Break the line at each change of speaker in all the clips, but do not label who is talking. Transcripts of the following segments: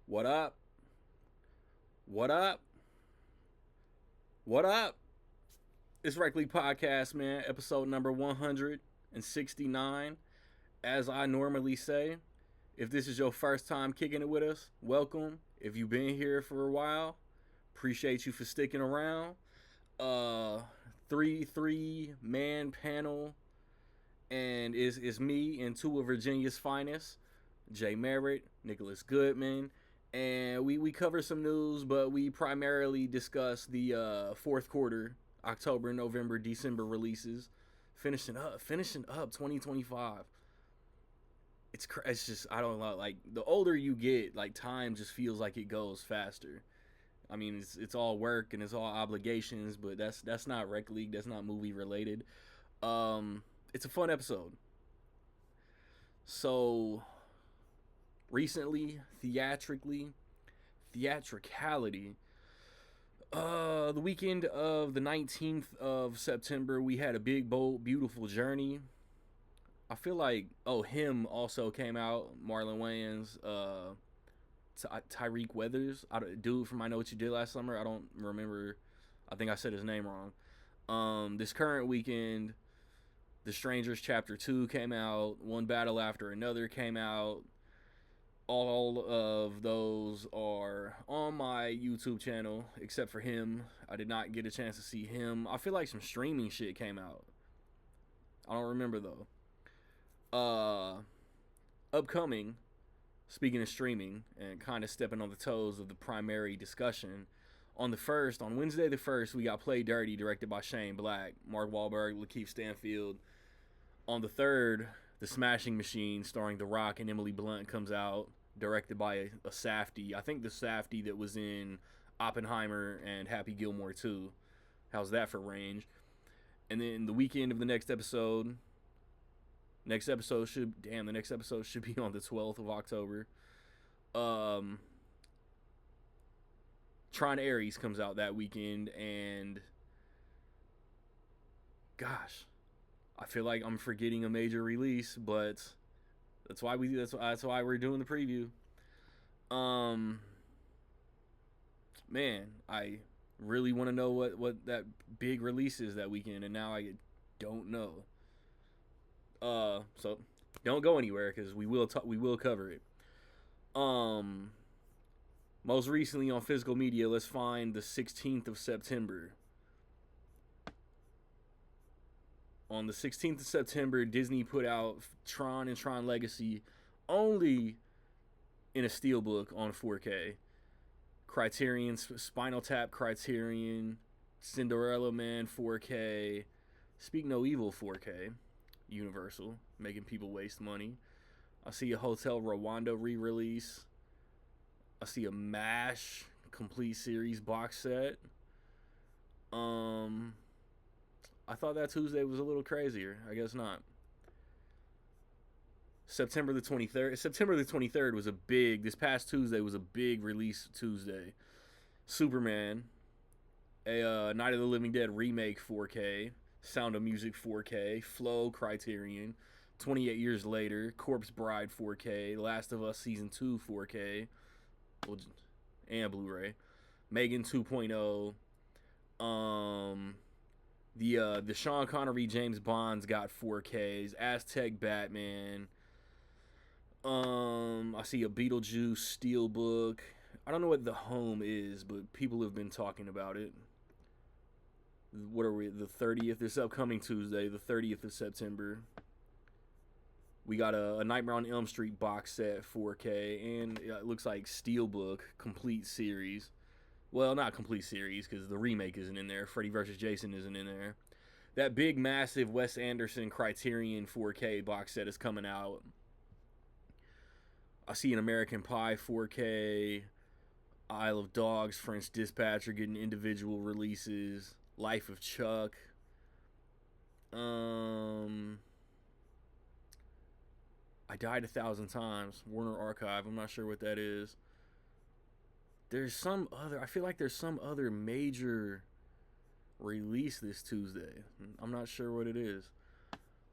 What up? What up? What up? It's Rec League Podcast, man. Episode number 169. As I normally say, if this is your first time kicking it with us, welcome. If you've been here for a while, appreciate you for sticking around. Uh, 3 man panel, and is me and two of Virginia's finest, Jay Merritt, Nicholas Goodman, and we cover some news, but we primarily discuss the fourth quarter, October, November, December releases, finishing up 2025. It's just I don't know, like the older you get, like time just feels like it goes faster. I mean, it's all work and it's all obligations, but that's not rec league, that's not movie related. Um, it's a fun episode. So recently, theatricality. The weekend of the 19th of September, we had a big, bold, beautiful journey. I feel like him also came out. Marlon Wayans, Tyreek Weathers, dude from I Know What You Did Last Summer. I don't remember. I think I said his name wrong. This current weekend, The Strangers Chapter 2 came out. One Battle After Another came out. All of those are on my YouTube channel, except for him. I did not get a chance to see him. I feel like some streaming shit came out. I don't remember though. Upcoming, speaking of streaming and kind of stepping on the toes of the primary discussion, on Wednesday the 1st, we got Play Dirty, directed by Shane Black, Mark Wahlberg, Lakeith Stanfield. On the 3rd, The Smashing Machine, starring The Rock and Emily Blunt, comes out, directed by a Safdie. I think the Safdie that was in Oppenheimer and Happy Gilmore 2. How's that for range? And then the weekend of the next episode should be on the 12th of October. Tron Ares comes out that weekend, and gosh, I feel like I'm forgetting a major release, but that's why we're doing the preview. Man, I really want to know what that big release is that weekend, and now I don't know. So don't go anywhere because we will cover it. Most recently on physical media, let's find the 16th of September. On the 16th of September, Disney put out Tron and Tron Legacy only in a steelbook on 4K. Criterion, Spinal Tap Criterion, Cinderella Man 4K, Speak No Evil 4K, Universal, making people waste money. I see a Hotel Rwanda re-release. I see a MASH complete series box set. I thought that Tuesday was a little crazier. I guess not. September the 23rd was this past Tuesday was a big release Tuesday. Superman, a Night of the Living Dead remake 4K, Sound of Music 4K, Flow Criterion, 28 years later, Corpse Bride 4K, Last of Us Season 2 4K, and Blu-ray, Megan 2.0, the Sean Connery James Bonds got 4Ks, Aztec Batman. I see a Beetlejuice steelbook. I don't know what The Home is, but people have been talking about it. What are we? The 30th, this upcoming Tuesday, the 30th of September. We got a Nightmare on Elm Street box set 4K, and it looks like steelbook complete series. Well, not complete series because the remake isn't in there. Freddy vs. Jason isn't in there. That big, massive Wes Anderson Criterion 4K box set is coming out. I see an American Pie 4K, Isle of Dogs, French Dispatch are getting individual releases. Life of Chuck. I Died a Thousand Times, Warner Archive. I'm not sure what that is. I feel like there's some other major release this Tuesday. I'm not sure what it is.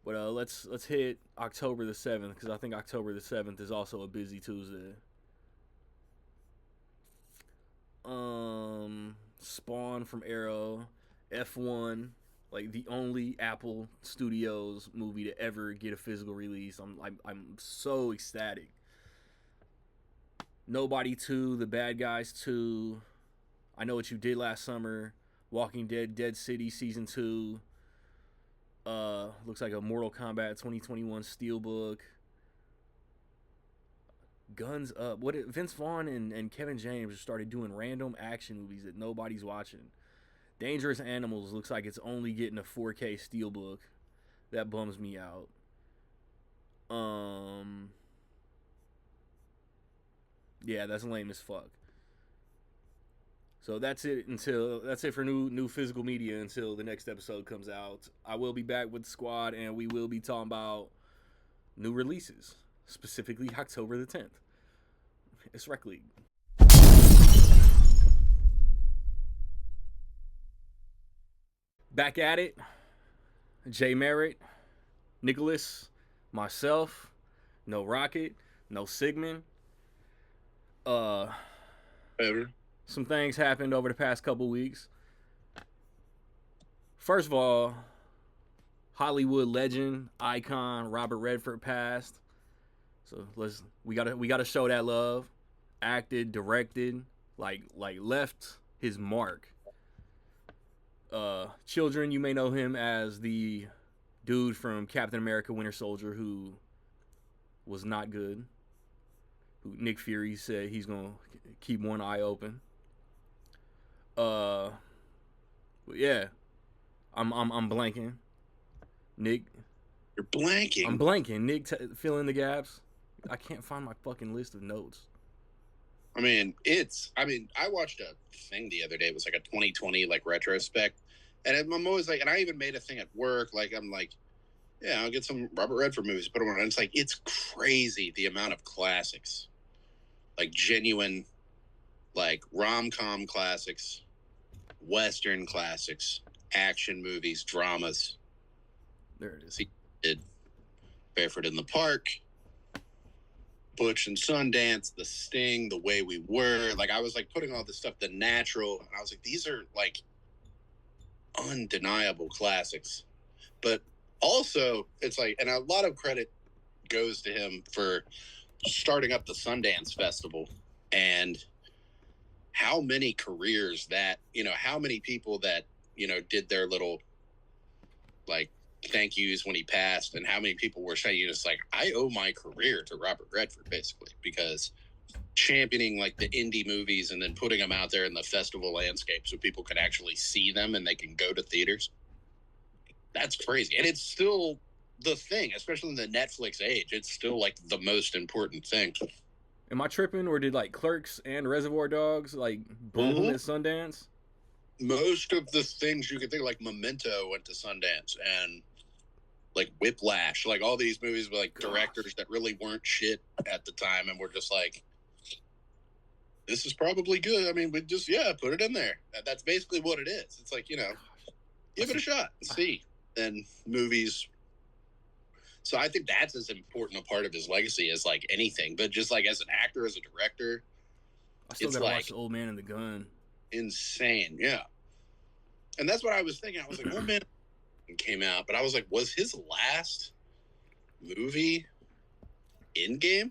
But let's hit October the 7th, because I think October the 7th is also a busy Tuesday. Spawn from Arrow, F1, like the only Apple Studios movie to ever get a physical release. I'm so ecstatic. Nobody 2, The Bad Guys 2, I Know What You Did Last Summer, Walking Dead, Dead City Season 2, looks like a Mortal Kombat 2021 Steelbook. Guns Up. What Vince Vaughn and Kevin James started doing random action movies that nobody's watching. Dangerous Animals looks like it's only getting a 4K Steelbook. That bums me out. Yeah, that's lame as fuck. So that's it for new physical media until the next episode comes out. I will be back with the squad and we will be talking about new releases, specifically October the 10th. It's Rec League. Back at it. Jay Merritt, Nicholas, myself, no Rocket, no Sigmund.
Ever.
Some things happened over the past couple weeks. First of all, Hollywood legend, icon Robert Redford passed. So we gotta show that love. Acted, directed, like left his mark. Children, you may know him as the dude from Captain America: Winter Soldier who was not good. Who Nick Fury said he's gonna keep one eye open. But yeah, I'm blanking. Nick,
you're blanking.
I'm blanking. Nick, fill in the gaps. I can't find my fucking list of notes.
I watched a thing the other day. It was like a 2020 like retrospect, and I'm always like, and I even made a thing at work. Like I'm like, yeah, I'll get some Robert Redford movies, put them on. And it's like it's crazy the amount of classics, like genuine, like rom-com classics, Western classics, action movies, dramas.
There it is.
He did Barefoot in the Park, Butch and Sundance, The Sting, The Way We Were. Like I was like putting all this stuff, The Natural, and I was like, these are like undeniable classics. But also, it's like, and a lot of credit goes to him for starting up the Sundance Festival and how many careers that, how many people that, did their little like thank yous when he passed, and how many people were saying, it's like, I owe my career to Robert Redford, basically, because championing like the indie movies and then putting them out there in the festival landscape so people can actually see them and they can go to theaters. That's crazy. And it's still the thing, especially in the Netflix age. It's still like the most important thing.
Am I tripping, or did like Clerks and Reservoir Dogs like boom at Sundance?
Most of the things you could think, like Memento went to Sundance, and like Whiplash, like all these movies with like directors that really weren't shit at the time and were just like, this is probably good. I mean, we just, put it in there. That's basically what it is. It's like, give it a shot and see. And movies. So I think that's as important a part of his legacy as like anything. But just like as an actor, as a director,
I still gotta watch The Old Man and the Gun.
Insane, yeah. And that's what I was thinking. I was like, Old Man came out, but I was like, was his last movie Endgame?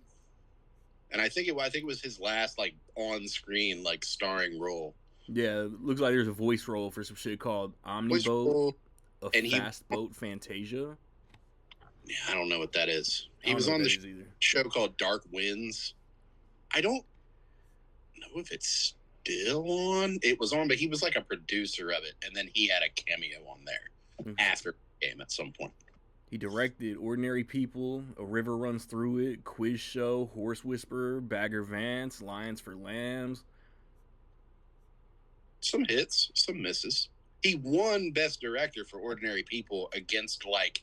And I think it was his last like on-screen like starring role.
Yeah, looks like there's a voice role for some shit called Omniboat, Fast Boat Fantasia.
Yeah, I don't know what that is. He was on the show called Dark Winds. I don't know if it's still on. It was on, but he was like a producer of it, and then he had a cameo on there after the game at some point.
He directed Ordinary People, A River Runs Through It, Quiz Show, Horse Whisperer, Bagger Vance, Lions for Lambs.
Some hits, some misses. He won Best Director for Ordinary People against like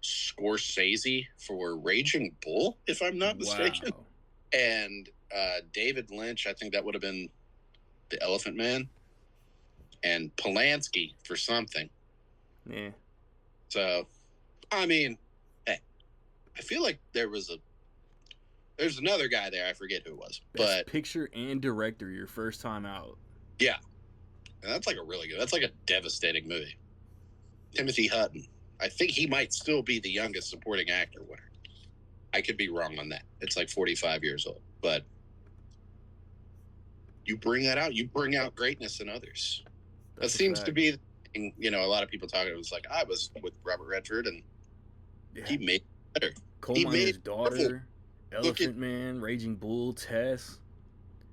Scorsese for Raging Bull, if I'm not mistaken.
Wow.
And David Lynch, I think that would have been The Elephant Man, and Polanski for something.
Yeah.
So, I mean, hey, I feel like there was There's another guy there. I forget who it was,
Best
but
picture and director, your first time out.
yeah, and that's like a really good. That's like a devastating movie. Timothy Hutton. I think he might still be the youngest supporting actor winner. I could be wrong on that. It's like 45 years old, but you bring that out. You bring out greatness in others.
That's
That
a
seems
fact.
to be, you know, a lot of people talking. It was like I was with Robert Redford, and
Yeah.
he made it better.
Coal
he
Miner's
made
Daughter,
Look
Elephant Man, Raging Bull, Tess.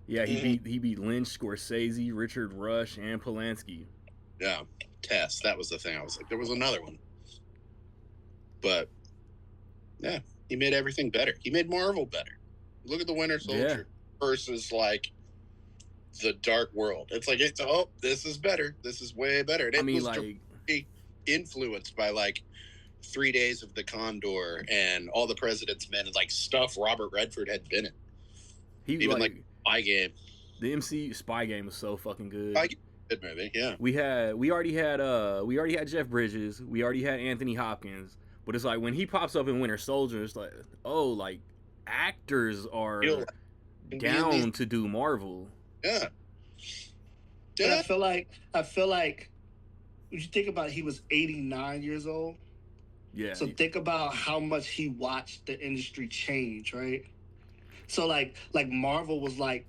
Yeah,
Mhm.
he beat Lynch, Scorsese, Richard Rush, and Polanski.
Yeah, Tess. That was the thing. I was like, there was another one, but yeah, he made everything better. He made Marvel better. Look at the Winter Soldier versus like the Dark World. It's like this is better. This is way better. And
I
it
mean,
was
like,
influenced by like 3 Days of the Condor and All the President's Men and like stuff Robert Redford had been in.
he
Even like Spy Game.
the MC Spy Game was so fucking good.
Spy Game, good movie. Yeah.
We already had Jeff Bridges. We already had Anthony Hopkins. But it's like when he pops up in Winter Soldier, it's like, oh, like actors are
You'll-
down to do Marvel.
Yeah.
But
Yeah.
I feel like when you think about it, he was 89 years old.
Yeah.
So think about how much he watched the industry change, right? So like Marvel was like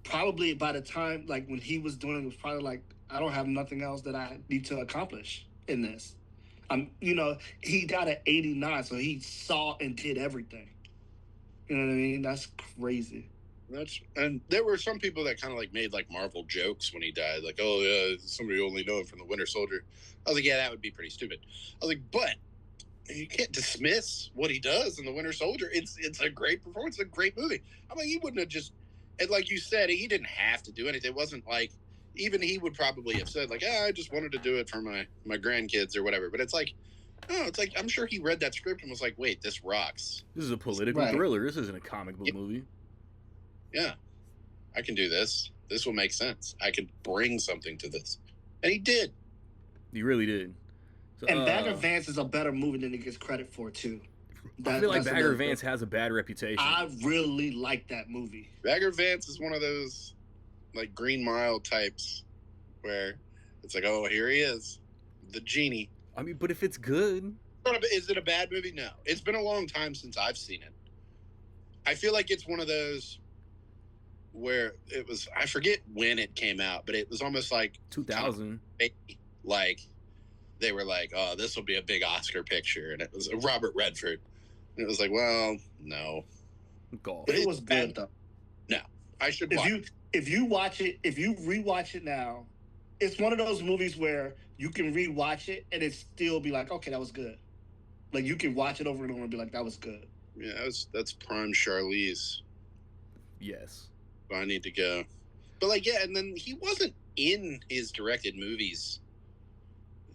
probably by the time like when he was doing it was probably like I don't have nothing else that I need to accomplish in this. He died at 89, so he saw and did everything. You know what I mean? That's crazy.
And there were some people that kind of like made like Marvel jokes when he died, like, oh yeah, somebody only know him from the Winter Soldier. I was like, yeah, that would be pretty stupid. I was like, but you can't dismiss what he does in the Winter Soldier. It's a great performance, it's a great movie. I mean, he wouldn't have just, and like you said, he didn't have to do anything. It wasn't like even he would probably have said like, I just wanted to do it for my grandkids or whatever. But it's like, no, it's like I'm sure he read that script and was like, wait, this rocks.
This is a political
Right.
thriller. This isn't a comic book movie.
Yeah, I can do this. This will make sense. I can bring something to this, and he did.
He really did. So,
And Bagger Vance is a better movie than he gets credit for too.
I feel like
that's
Bagger
another
Vance
thing.
has a bad reputation.
I really like that movie.
Bagger Vance is one of those like Green Mile types where it's like, oh, here he is, the genie.
I mean, but if it's good,
Is it a bad movie? No. It's been a long time since I've seen it. I feel like it's one of those where it was, I forget when it came out, but it was almost like
2000.
like they were like, oh, this will be a big Oscar picture. And it was Robert Redford. And it was like, well, no.
Golf.
It was bad though.
I should watch
If you rewatch it now, it's one of those movies where you can rewatch it and it still be like, okay, that was good. Like you can watch it over and over and be like, that was good.
Yeah, that's prime Charlize.
Yes.
So I need to go. But like, yeah, and then he wasn't in his directed movies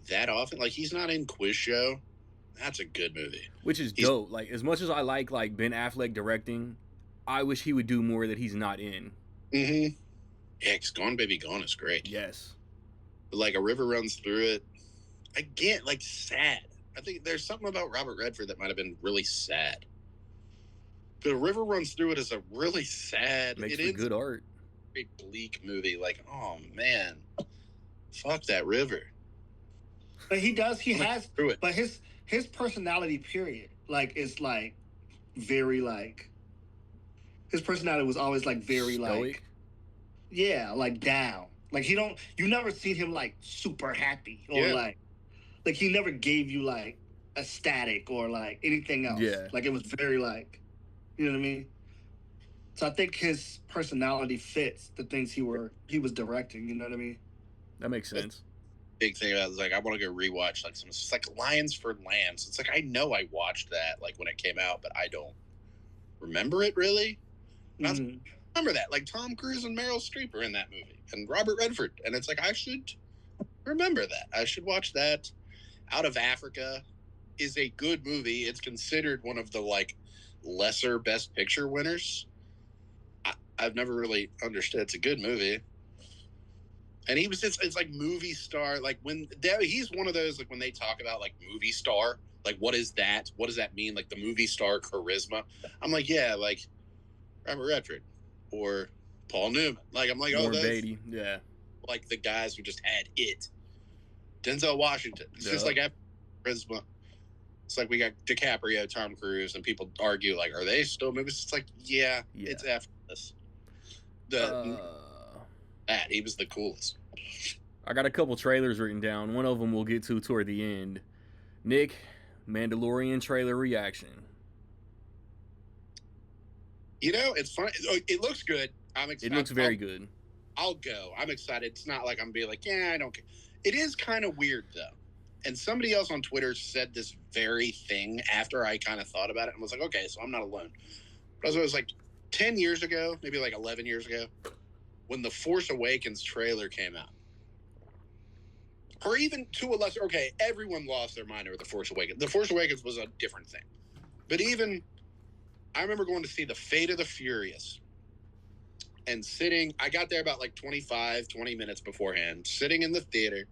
that often. Like, he's not in Quiz Show. That's a good movie.
Which is
He's-
dope. Like, as much as I like Ben Affleck directing, I wish he would do more that he's not in.
Mm-hmm. Yeah, 'cause Gone Baby Gone is great.
Yes.
But like, A River Runs Through It. Again, like, sad. I think there's something about Robert Redford that might have been really sad. But A River Runs Through It is a really sad.
Makes
It
for
is
good art.
a very bleak movie. Like, oh man, fuck that river.
But he has
Through it.
but his personality period, like is like very like his personality was always like very like
Stoic.
yeah, like down. Like you never seen him like super happy or
Yeah.
like he never gave you like ecstatic or like anything else.
Yeah.
Like it was very like, you know what I mean? So I think his personality fits the things he was directing, you know what I mean?
That makes sense.
Big thing about it is like I want to go rewatch like some. It's like Lions for Lambs. It's like I know I watched that like when it came out, but I don't remember it really. Not-
Mhm.
Remember that like Tom Cruise and Meryl Streep are in that movie, and Robert Redford, and it's like I should remember that. I should watch that. Out of Africa is a good movie. It's considered one of the like lesser Best Picture winners. I've never really understood. It's a good movie. And he was just, it's like movie star. Like he's one of those, like when they talk about like movie star, like what is that? What does that mean? Like the movie star charisma. I'm like, yeah, like Robert Redford or Paul Newman. Like, I'm like, oh,
Warren
those
Beatty. Yeah.
like the guys who just had it. Denzel Washington. It's just like charisma. It's like we got DiCaprio, Tom Cruise, and people argue like, are they still movies? It's like, yeah. It's effortless. That he was the coolest.
I got a couple trailers written down. One of them we'll get to toward the end. Nick, Mandalorian trailer reaction.
You know, it's fun. It looks good. I'm excited.
It looks very good.
I'll go. I'm excited. It's not like I'm being like, yeah, I don't care. It is kind of weird though. And somebody else on Twitter said this very thing after I kind of thought about it and was like, okay, so I'm not alone. But it was like 10 years ago, maybe like 11 years ago, when the Force Awakens trailer came out. Or even to a lesser, okay, everyone lost their mind over the Force Awakens. The Force Awakens was a different thing. But even, I remember going to see The Fate of the Furious and sitting, I got there about like 20 minutes beforehand, sitting in the theater.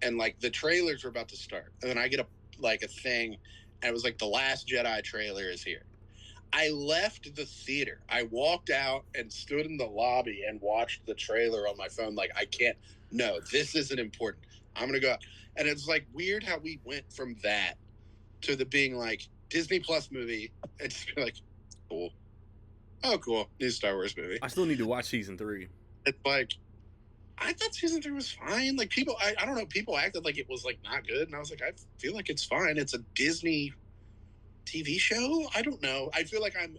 And like the trailers were about to start, and then I get a thing, and it was like the Last Jedi trailer is here. I left the theater. I walked out and stood in the lobby and watched the trailer on my phone. Like, I can't. No, this isn't important. I'm gonna go out. And it's like weird how we went from that to the being like Disney Plus movie and just be like, cool. Oh, cool, new Star Wars movie.
I still need to watch season 3.
It's like, I thought season 3 was fine. Like people, I don't know. People acted like it was like not good, and I was like, I feel like it's fine. It's a Disney TV show. I don't know. I feel like I'm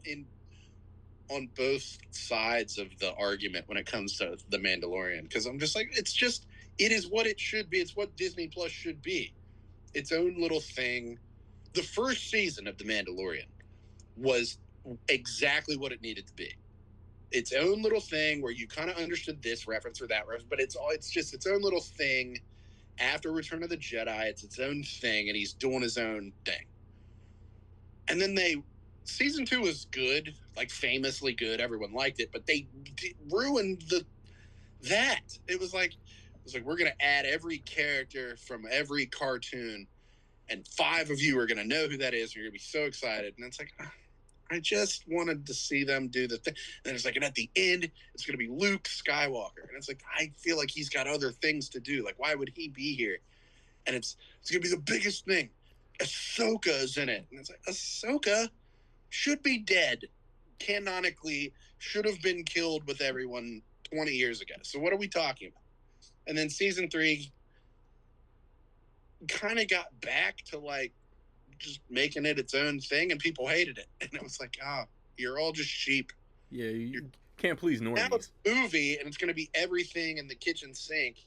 on both sides of the argument when it comes to The Mandalorian, because I'm just like, it is what it should be. It's what Disney Plus should be. Its own little thing. The first season of The Mandalorian was exactly what it needed to be. Its own little thing where you kind of understood this reference or that reference, but it's just its own little thing. After Return of the Jedi, it's its own thing, and he's doing his own thing. And then season 2 was good, like famously good. Everyone liked it, but they ruined that. It was like we're gonna add every character from every cartoon, and 5 of you are gonna know who that is, and you're gonna be so excited. And it's like, I just wanted to see them do the thing. And it's like, and at the end, it's going to be Luke Skywalker. And it's like, I feel like he's got other things to do. Like, why would he be here? And it's going to be the biggest thing. Ahsoka is in it. And it's like, Ahsoka should be dead. Canonically, should have been killed with everyone 20 years ago. So what are we talking about? And then season 3 kind of got back to like, just making it its own thing, and people hated it. And it was like, you're all just sheep.
Yeah, you can't please normies.
Now it's a movie, and it's going to be everything in the kitchen sink.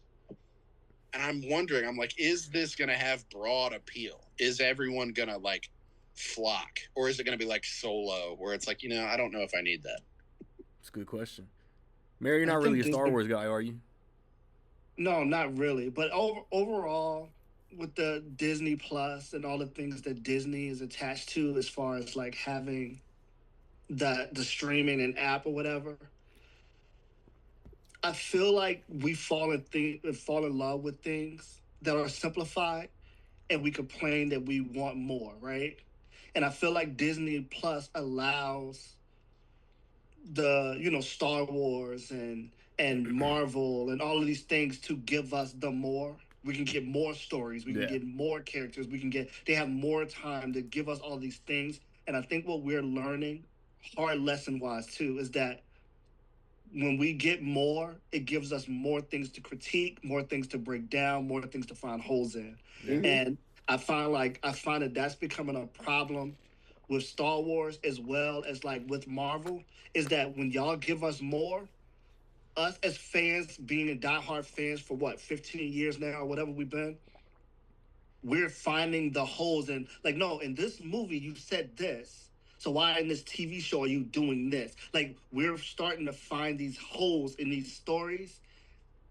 And I'm wondering, I'm like, is this going to have broad appeal? Is everyone going to like flock? Or is it going to be like Solo, where it's like, I don't know if I need that.
It's a good question. Mary, you're not really a Star Wars guy, are you?
No, not really. But overall, with the Disney Plus and all the things that Disney is attached to, as far as like having the streaming and app or whatever, I feel like we fall in love with things that are simplified, and we complain that we want more, right? And I feel like Disney Plus allows the Star Wars and Marvel and all of these things to give us the more. We can get more stories. We can get more characters. They have more time to give us all these things. And I think what we're learning, hard lesson-wise too, is that when we get more, it gives us more things to critique, more things to break down, more things to find holes in. Mm-hmm. And I find that that's becoming a problem with Star Wars as well as like with Marvel, is that when y'all give us more, us as fans, being diehard fans for 15 years now or whatever we've been, we're finding the holes in, like, no, in this movie you said this, so why in this TV show are you doing this? Like, we're starting to find these holes in these stories,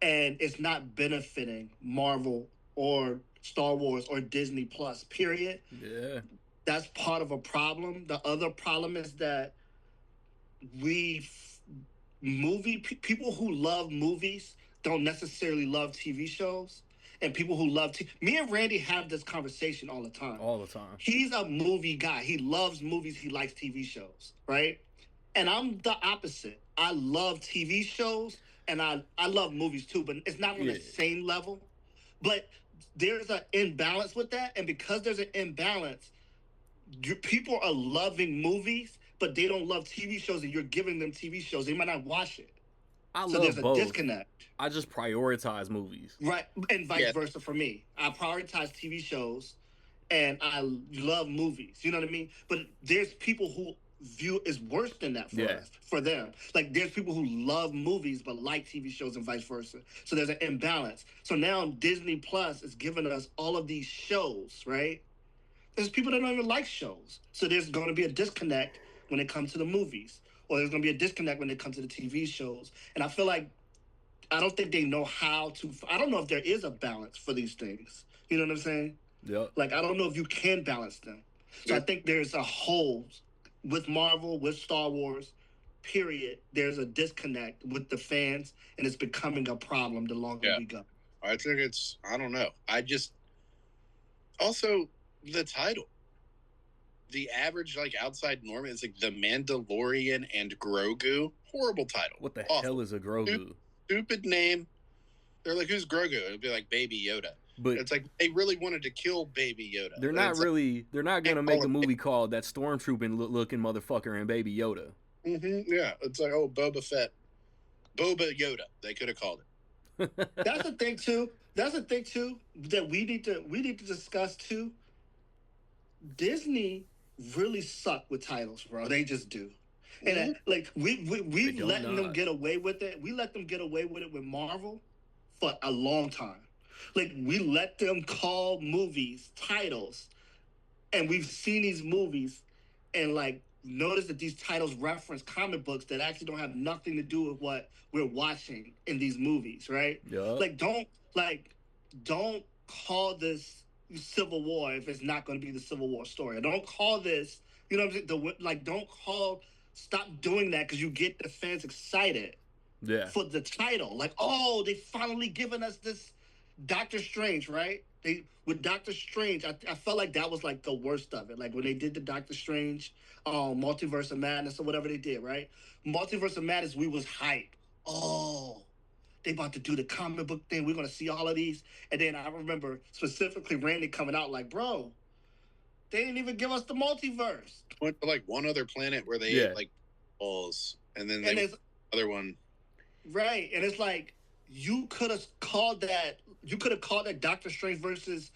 and it's not benefiting Marvel or Star Wars or Disney Plus, period.
Yeah.
That's part of a problem. The other problem is that people who love movies don't necessarily love TV shows, and people who love me and Randy have this conversation all the time.
All the time.
He's a movie guy. He loves movies. He likes TV shows, right? And I'm the opposite. I love TV shows and I love movies too, but it's not on
Yeah.
the same level. But there's an imbalance with that, and because there's an imbalance, people are loving movies, but they don't love TV shows, and you're giving them TV shows. They might not watch it.
I
So
love
there's a
both.
disconnect.
I just prioritize movies.
Right. And vice
Yeah.
versa for me. I prioritize TV shows and I love movies. You know what I mean? But there's people who view is worse than that for
Yeah.
us, for them. Like there's people who love movies but like TV shows and vice versa. So there's an imbalance. So now Disney Plus is giving us all of these shows, right? There's people that don't even like shows. So there's going to be a disconnect when it comes to the movies, or there's going to be a disconnect when it comes to the TV shows. And I feel like I don't think they know how to. I don't know if there is a balance for these things. You know what I'm saying?
Yep.
Like I don't know if you can balance them. So I think there's a hole with Marvel, with Star Wars. Period. There's a disconnect with the fans, and it's becoming a problem the longer we go.
I think it's. I don't know. I just also the title. The average like outside norm is like The Mandalorian and Grogu. Horrible title.
What the
Awful.
hell is a Grogu?
Stupid name. They're like, who's Grogu? It'd be like Baby Yoda.
But
It's like they really wanted to kill Baby Yoda.
they're
And
not
it's
really. They're not gonna make a movie called that stormtrooping looking motherfucker and Baby Yoda.
Like, yeah, it's like Boba Fett, Boba Yoda. They could have called it.
That's the thing too. That's the thing too that we need to discuss too. Disney really suck with titles, bro. They just do. And like we
They don't
letting them
not.
get away with it. We let them get away with it with Marvel for a long time. Like we let them call movies titles, and we've seen these movies, and like notice that these titles reference comic books that actually don't have nothing to do with what we're watching in these movies, right?
Yeah.
Like don't call this Civil War if it's not going to be the Civil War story. Don't call this, you know what I'm saying? Don't call. Stop doing that because you get the fans excited
Yeah.
for the title. Like, oh, they finally given us this Doctor Strange, right? They with Doctor Strange, I felt like that was like the worst of it. Like when they did the Doctor Strange, Multiverse of Madness or whatever they did, right? Multiverse of Madness, we was hyped. Oh, they about to do the comic book thing. We're gonna see all of these. And then I remember specifically Randy coming out like, bro, they didn't even give us the multiverse.
Went to like one other planet where they ate like balls, and then
And
they
it's
other one.
right, and it's like you could have called that. You could have called that Doctor Strange versus,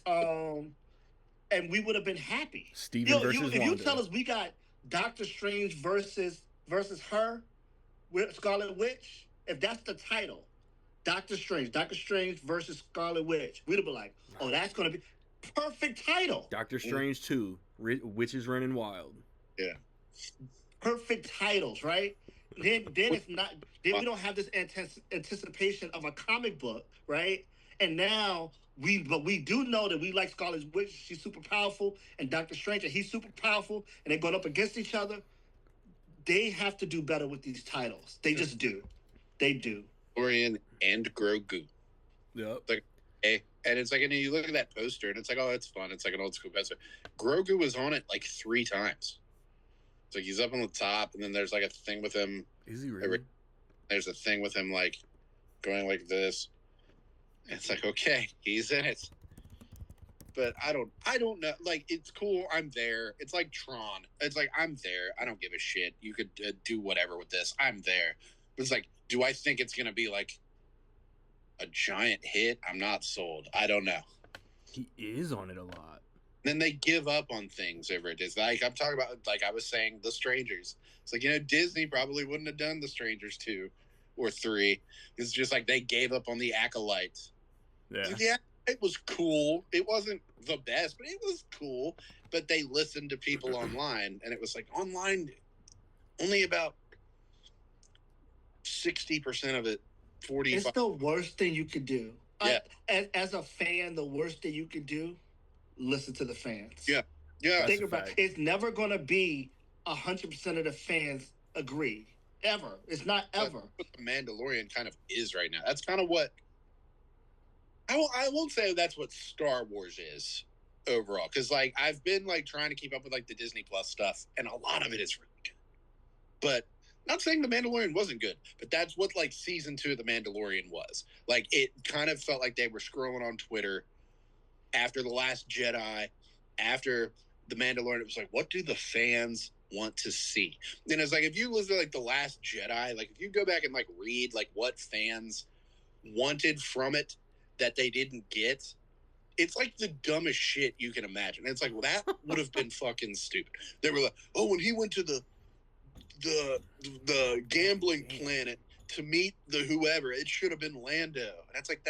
and we would have been happy.
Steven versus
if you
Wanda.
tell us we got Doctor Strange versus her with Scarlet Witch, if that's the title, Doctor Strange versus Scarlet Witch, we'd have been like, oh, that's gonna be perfect title.
Doctor Strange 2, Witches Running Wild.
Yeah.
Perfect titles, right? Then it's not. Then we don't have this anticipation of a comic book, right? And now we do know that we like Scarlet Witch. She's super powerful, and Doctor Strange, and he's super powerful, and they're going up against each other. They have to do better with these titles. They just do. They do.
Mandalorian and Grogu.
Yep.
And it's like, and you look at that poster, and it's like, oh, it's fun. It's like an old school poster. Grogu was on it like 3 times. It's like he's up on the top, and then there's like a thing with him.
Is he really?
There's a thing with him like going like this. And it's like, okay, he's in it. But I don't know. Like, it's cool. I'm there. It's like Tron. It's like, I'm there. I don't give a shit. You could do whatever with this. I'm there. But it's like, do I think it's gonna be like a giant hit? I'm not sold. I don't know.
He is on it a lot.
Then they give up on things over it. It's like, I'm talking about, like I was saying, The Strangers. It's like, Disney probably wouldn't have done The Strangers 2 or 3. It's just like they gave up on The Acolyte.
Yeah.
Yeah, it was cool. It wasn't the best, but it was cool. But they listened to people online, and it was like online, only about 60% of it, 45%.
It's the worst thing you could do.
Yeah.
As a fan, the worst thing you could do, listen to the fans.
Yeah. Yeah.
Think
That's a
about
fact.
it's never going to be 100% of the fans agree. Ever. It's not ever.
What The Mandalorian kind of is right now. That's kind of what I won't say that's what Star Wars is overall, because like I've been like trying to keep up with like the Disney Plus stuff, and a lot of it is really good. But not saying The Mandalorian wasn't good, but that's what like season 2 of The Mandalorian was. Like it kind of felt like they were scrolling on Twitter after The Last Jedi, after The Mandalorian. It was like, what do the fans want to see? And it's like, if you listen to like The Last Jedi, like if you go back and like read like what fans wanted from it that they didn't get, it's like the dumbest shit you can imagine. And it's like, well, that would have been fucking stupid. They were like, oh, when he went to the gambling planet to meet the whoever, it should have been Lando. And it's like,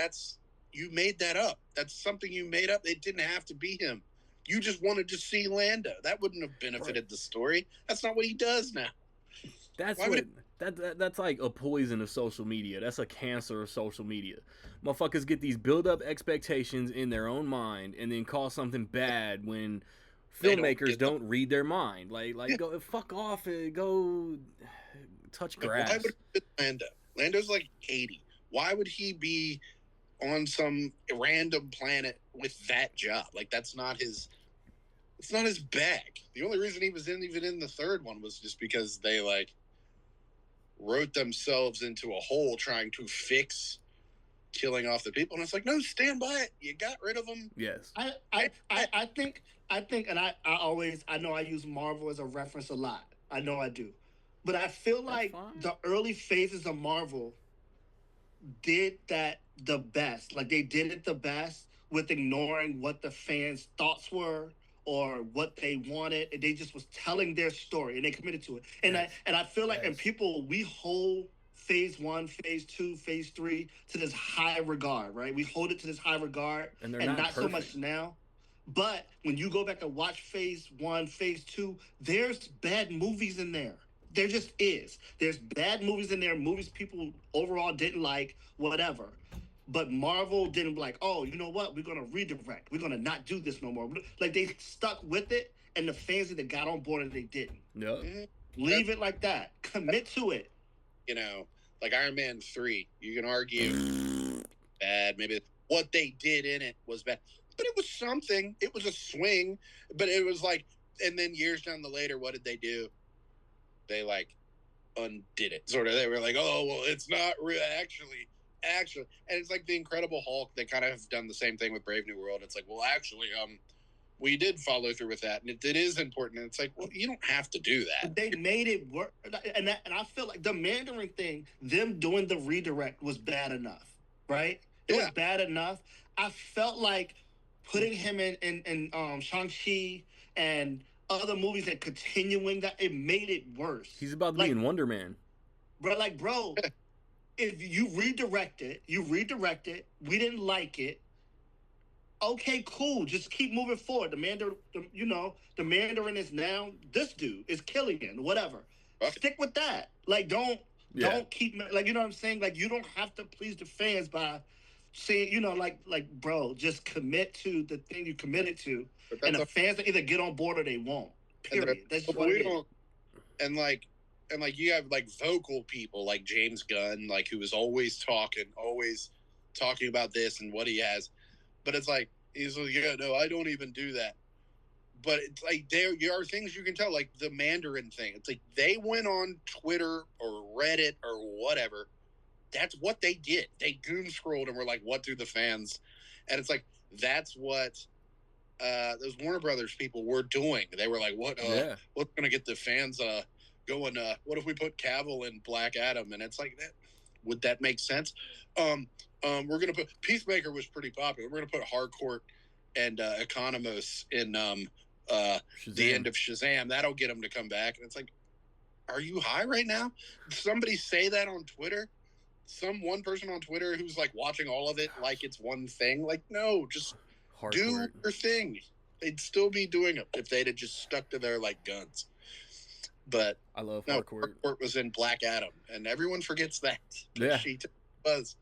you made that up. That's something you made up. It didn't have to be him. You just wanted to see Lando. That wouldn't have benefited the story. That's not what he does now.
That's like a poison of social media. That's a cancer of social media. Motherfuckers get these build-up expectations in their own mind and then call something bad when filmmakers don't read their mind. Like go fuck off and go touch grass.
Why would it be Lando? Lando's like 80. Why would he be on some random planet with that job? Like that's not his. It's not his bag. The only reason he was even in the third one was just because they like wrote themselves into a hole trying to fix killing off the people, and it's like, no, stand by it. You got rid of them.
Yes.
I think, and I know I use Marvel as a reference a lot. I know I do, but I feel like the early phases of Marvel did that the best. Like they did it the best with ignoring what the fans' thoughts were or what they wanted, and they just was telling their story and they committed to it. And I feel like, and people, we hold phase 1, phase 2, phase 3 to this high regard, right? We hold it to this high regard,
and
not so much now. But when you go back and watch phase 1, phase 2, there's bad movies in there. There just is. There's bad movies in there, movies people overall didn't like, whatever. But Marvel didn't be like, oh, you know what? We're going to redirect. We're going to not do this no more. Like, they stuck with it, and the fans either got on board or they didn't.
No.
Leave it like that. Commit to it.
You know, like Iron Man 3, you can argue bad. Maybe what they did in it was bad. But it was something. It was a swing. But it was like, and then years down the later, what did they do? They, like, undid it. Sort of. They were like, oh, well, it's not real. Actually, and it's like the Incredible Hulk. They kind of have done the same thing with Brave New World. It's like, well, actually, we did follow through with that, and it is important. And it's like, well, you don't have to do that.
They made it work, and I feel like the Mandarin thing, them doing the redirect was bad enough, right? It was bad enough. I felt like putting him in Shang-Chi and other movies and continuing that, it made it worse.
He's about to be in Wonder Man.
Bro, if you redirect it, we didn't like it. Okay, cool. Just keep moving forward. The Mandarin is now this dude is Killian, whatever. Okay. Stick with that. Like, don't keep, like, you know what I'm saying? Like, you don't have to please the fans by saying, you know, like, bro, just commit to the thing you committed to, and the fans will either get on board or they won't. Period. That's what it is.
And like you have like vocal people like James Gunn, like who is always talking about this and what he has. But it's like, he's like, yeah, no, I don't even do that. But it's like, there are things you can tell, like the Mandarin thing. It's like they went on Twitter or Reddit or whatever. That's what they did. They doom scrolled and were like, what do the fans? And it's like, that's what those Warner Brothers people were doing. They were like, what's going to get the fans going? What if we put Cavill in Black Adam? And it's like, would that make sense? We're going to put Peacemaker was pretty popular. We're going to put Harcourt and Economos in the end of Shazam. That'll get them to come back. And it's like, are you high right now? Did somebody say that on Twitter? One person on Twitter who's like watching all of it like it's one thing. Like, no, just do your thing. They'd still be doing it if they'd have just stuck to their like guns. But
I love Harcourt.
Harcourt was in Black Adam, and everyone forgets that.
Yeah,
she was.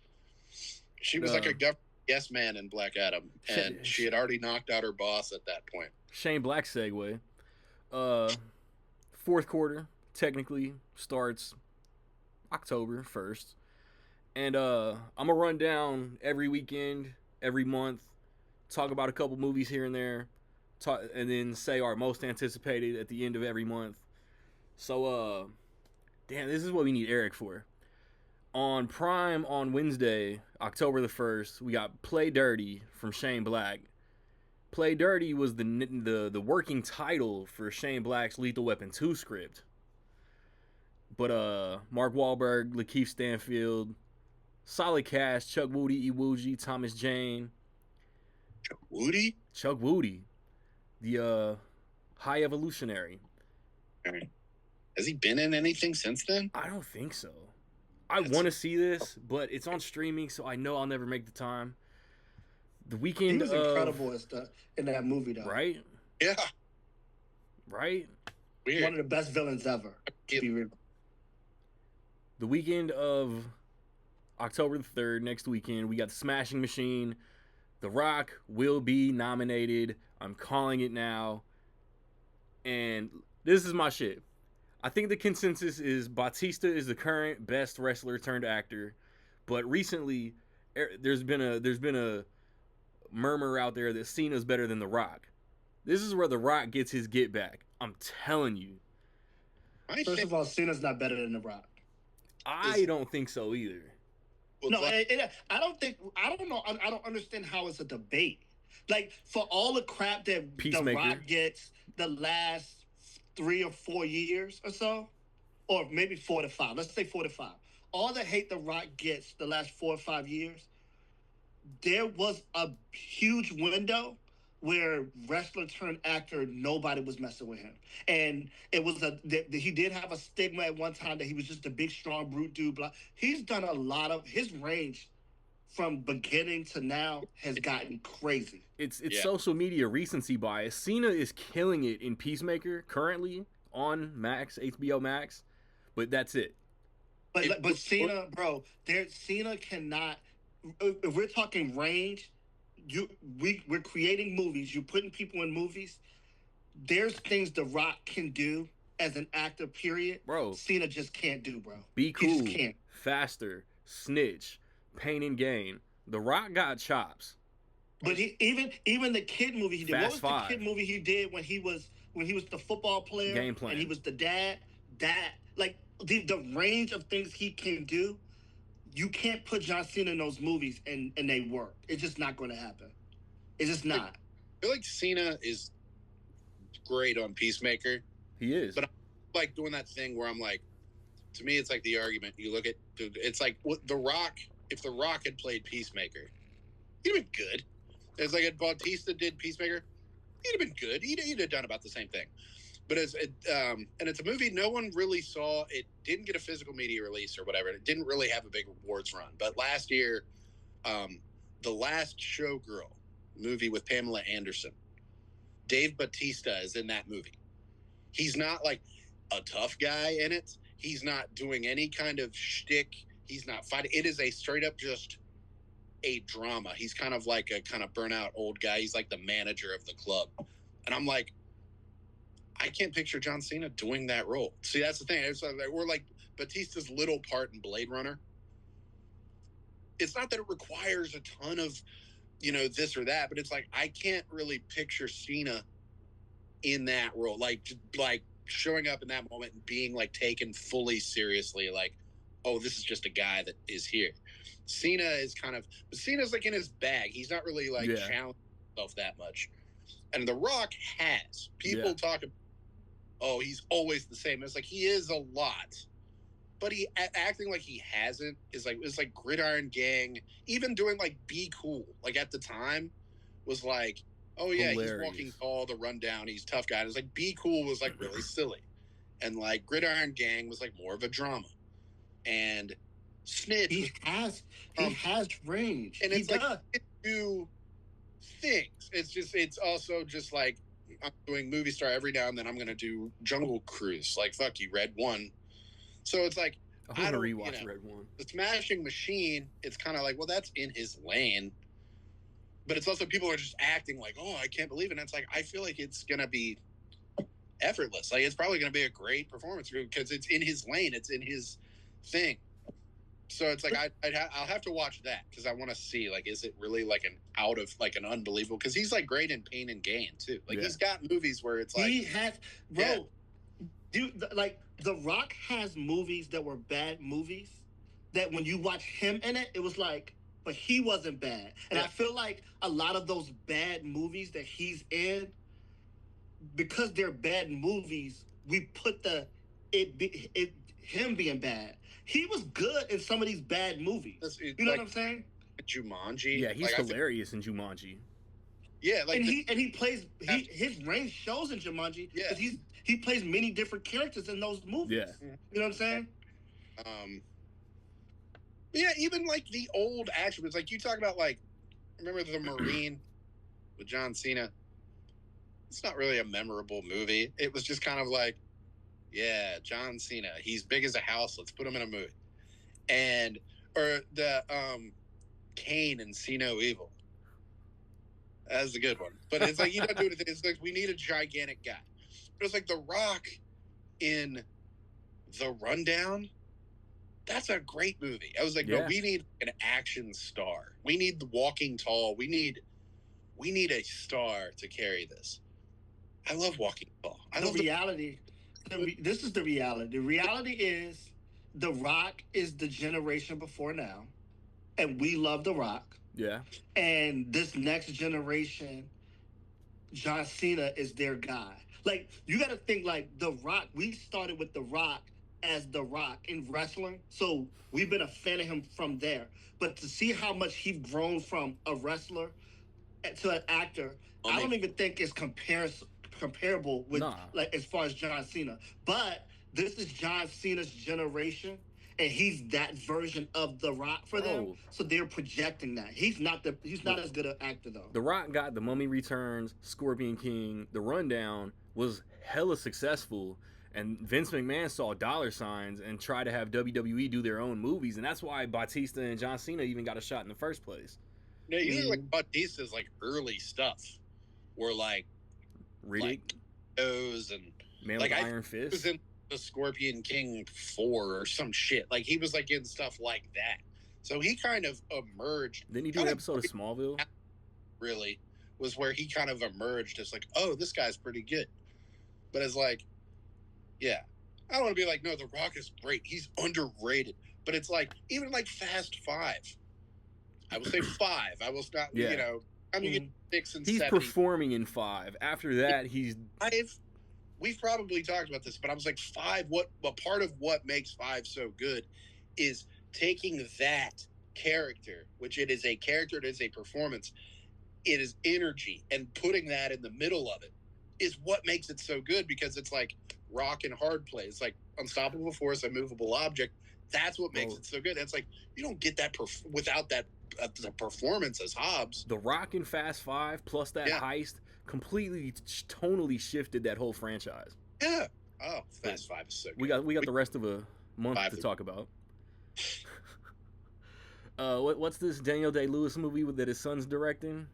She was like a government yes man in Black Adam, and she had already knocked out her boss at that point.
Shane Black segue. Fourth quarter technically starts October 1st. And I'm going to run down every weekend, every month, talk about a couple movies here and there, and then say our most anticipated at the end of every month. So, Damn, this is what we need Eric for. On Prime on Wednesday, October the 1st, we got Play Dirty from Shane Black. Play Dirty was the working title for Shane Black's Lethal Weapon 2 script. But Mark Wahlberg, Lakeith Stanfield, solid cast, Chuck Woody, Iwuji, Thomas Jane.
Woody?
Chuck Woody, the High Evolutionary.
Has he been in anything since then?
I don't think so. I want to see this, but it's on streaming, so I know I'll never make the time. The Weekend.
He was incredible in that movie, though.
Right?
Yeah.
Right?
Weird.
One of the best villains ever. To be real.
The weekend of October the 3rd, next weekend, we got the Smashing Machine. The Rock will be nominated. I'm calling it now. And this is my shit. I think the consensus is Batista is the current best wrestler turned actor, but recently there's been a murmur out there that Cena's better than The Rock. This is where The Rock gets his get back. I'm telling you.
First of all, Cena's not better than The Rock.
I don't think so either.
No, I don't understand how it's a debate. Like, for all the crap that The Rock gets the last 3 or 4 years or so, or maybe 4 to 5. Let's say 4 to 5. All the hate The Rock gets the last 4 or 5 years, there was a huge window where wrestler turned actor, nobody was messing with him. And it was he did have a stigma at one time that he was just a big, strong, brute dude. Blah. He's done a lot of his range from beginning to now has gotten crazy.
It's social media recency bias. Cena is killing it in Peacemaker currently on Max, HBO Max, but that's it.
But Cena, bro, Cena cannot. If we're talking range, we're creating movies. You're putting people in movies. There's things The Rock can do as an actor. Period.
Bro,
Cena just can't do, bro.
Be Cool,
he just can't.
Faster, Snitch, Pain and Gain. The Rock got chops.
But even the kid movie he did.
Fast
what was
Five.
the kid movie he did when he was the football player?
Game Plan.
And he was the dad. Like the range of things he can do. You can't put John Cena in those movies and they work. It's just not going to happen. It's just not.
I feel like Cena is great on Peacemaker.
He is.
But I like doing that thing where I'm like, to me, it's like the argument. You look at, it's like what The Rock, if The Rock had played Peacemaker, he'd have been good. It's like if Bautista did Peacemaker, he'd have been good. He'd have done about the same thing. But and it's a movie no one really saw. It didn't get a physical media release or whatever. It didn't really have a big awards run. But last year, The Last Showgirl movie with Pamela Anderson, Dave Bautista is in that movie. He's not like a tough guy in it. He's not doing any kind of shtick. He's not fighting. It is a straight up just a drama. He's kind of like a kind of burnout old guy. He's like the manager of the club. And I'm like, I can't picture John Cena doing that role. See, that's the thing. It's like, we're like Batista's little part in Blade Runner. It's not that it requires a ton of, this or that, but it's like I can't really picture Cena in that role, like showing up in that moment and being like taken fully seriously, like, oh, this is just a guy that is here. Cena is Cena's like in his bag. He's not really like challenging himself that much. And The Rock has. People talk about, oh, he's always the same. It's like he is a lot. But he acting like he hasn't is like, it's like Gridiron Gang, even doing like Be Cool, like at the time was like, oh yeah,
hilarious.
He's walking tall, the rundown, he's tough guy. It's like Be Cool was like really silly. And like Gridiron Gang was like more of a drama. And Snitch
he has range.
And it's like do things. It's also just like I'm doing Movie Star every now and then. I'm gonna do Jungle Cruise. Like fuck you, Red One. So it's like
I don't rewatch Red One.
The Smashing Machine. It's kind of like, well, that's in his lane. But it's also people are just acting like, oh, I can't believe it. And it's like I feel like it's gonna be effortless. Like it's probably gonna be a great performance because it's in his lane. It's in his thing. So it's like I'll have to watch that because I want to see like is it really like an unbelievable because he's like great in Pain and Gain too. Like he's got movies where it's like
he has dude like The Rock has movies that were bad movies that when you watch him in it, it was like, but he wasn't bad. And
Yeah.
I feel like a lot of those bad movies that he's in, because they're bad movies, we put him being bad. He was good in some of these bad movies. You know what I'm saying?
Jumanji.
Yeah, he's hilarious in Jumanji.
Yeah, like
and he plays his range shows in Jumanji because he plays many different characters in those movies.
Yeah,
you know what I'm saying?
Yeah, even like the old action was like you talk about like remember The Marine with John Cena. It's not really a memorable movie. It was just kind of like, yeah, John Cena. He's big as a house. Let's put him in a movie. Or the Kane and See No Evil. That's a good one. But it's like you don't do anything. It's like we need a gigantic guy. But it's like The Rock in The Rundown. That's a great movie. I was like, no, we need an action star. We need the Walking Tall. We need a star to carry this. I love Walking Tall.
This is the reality. The reality is The Rock is the generation before now, and we love The Rock.
Yeah.
And this next generation, John Cena is their guy. Like, you got to think like The Rock. We started with The Rock as The Rock in wrestling, so we've been a fan of him from there. But to see how much he's grown from a wrestler to an actor, I don't even think it's comparable with like as far as John Cena. But this is John Cena's generation, and he's that version of The Rock for them. So they're projecting that. He's not as good an actor though.
The Rock got The Mummy Returns, Scorpion King, The Rundown was hella successful. And Vince McMahon saw dollar signs and tried to have WWE do their own movies, and that's why Batista and John Cena even got a shot in the first place.
No, you think like Batista's like early stuff, were like
Riddick,
like those and
Man
like
with Iron Fist.
He was in the Scorpion King 4 or some shit. Like he was like in stuff like that. So he kind of emerged.
Didn't he do an episode of Smallville?
Really, was where he kind of emerged as like, oh, this guy's pretty good. But it's like. Yeah. I don't want to be like, no, The Rock is great. He's underrated. But it's like, even like Fast 5. I will say 5. I will not, you know, I'm going to get 6 and 7.
He's performing in 5. After that, he's...
5, we've probably talked about this, but I was like, 5, what part of what makes 5 so good is taking that character, which it is a character, it is a performance, it is energy, and putting that in the middle of it is what makes it so good because it's like, rock and hard play. It's like unstoppable force, immovable object. That's what makes it so good. It's like you don't get that without that the performance as Hobbs.
The Rock in Fast 5 plus that heist completely tonally shifted that whole franchise.
Yeah. Oh, Fast 5 is so good.
We got the rest of a month to talk about. What's this Daniel Day-Lewis movie that his son's directing?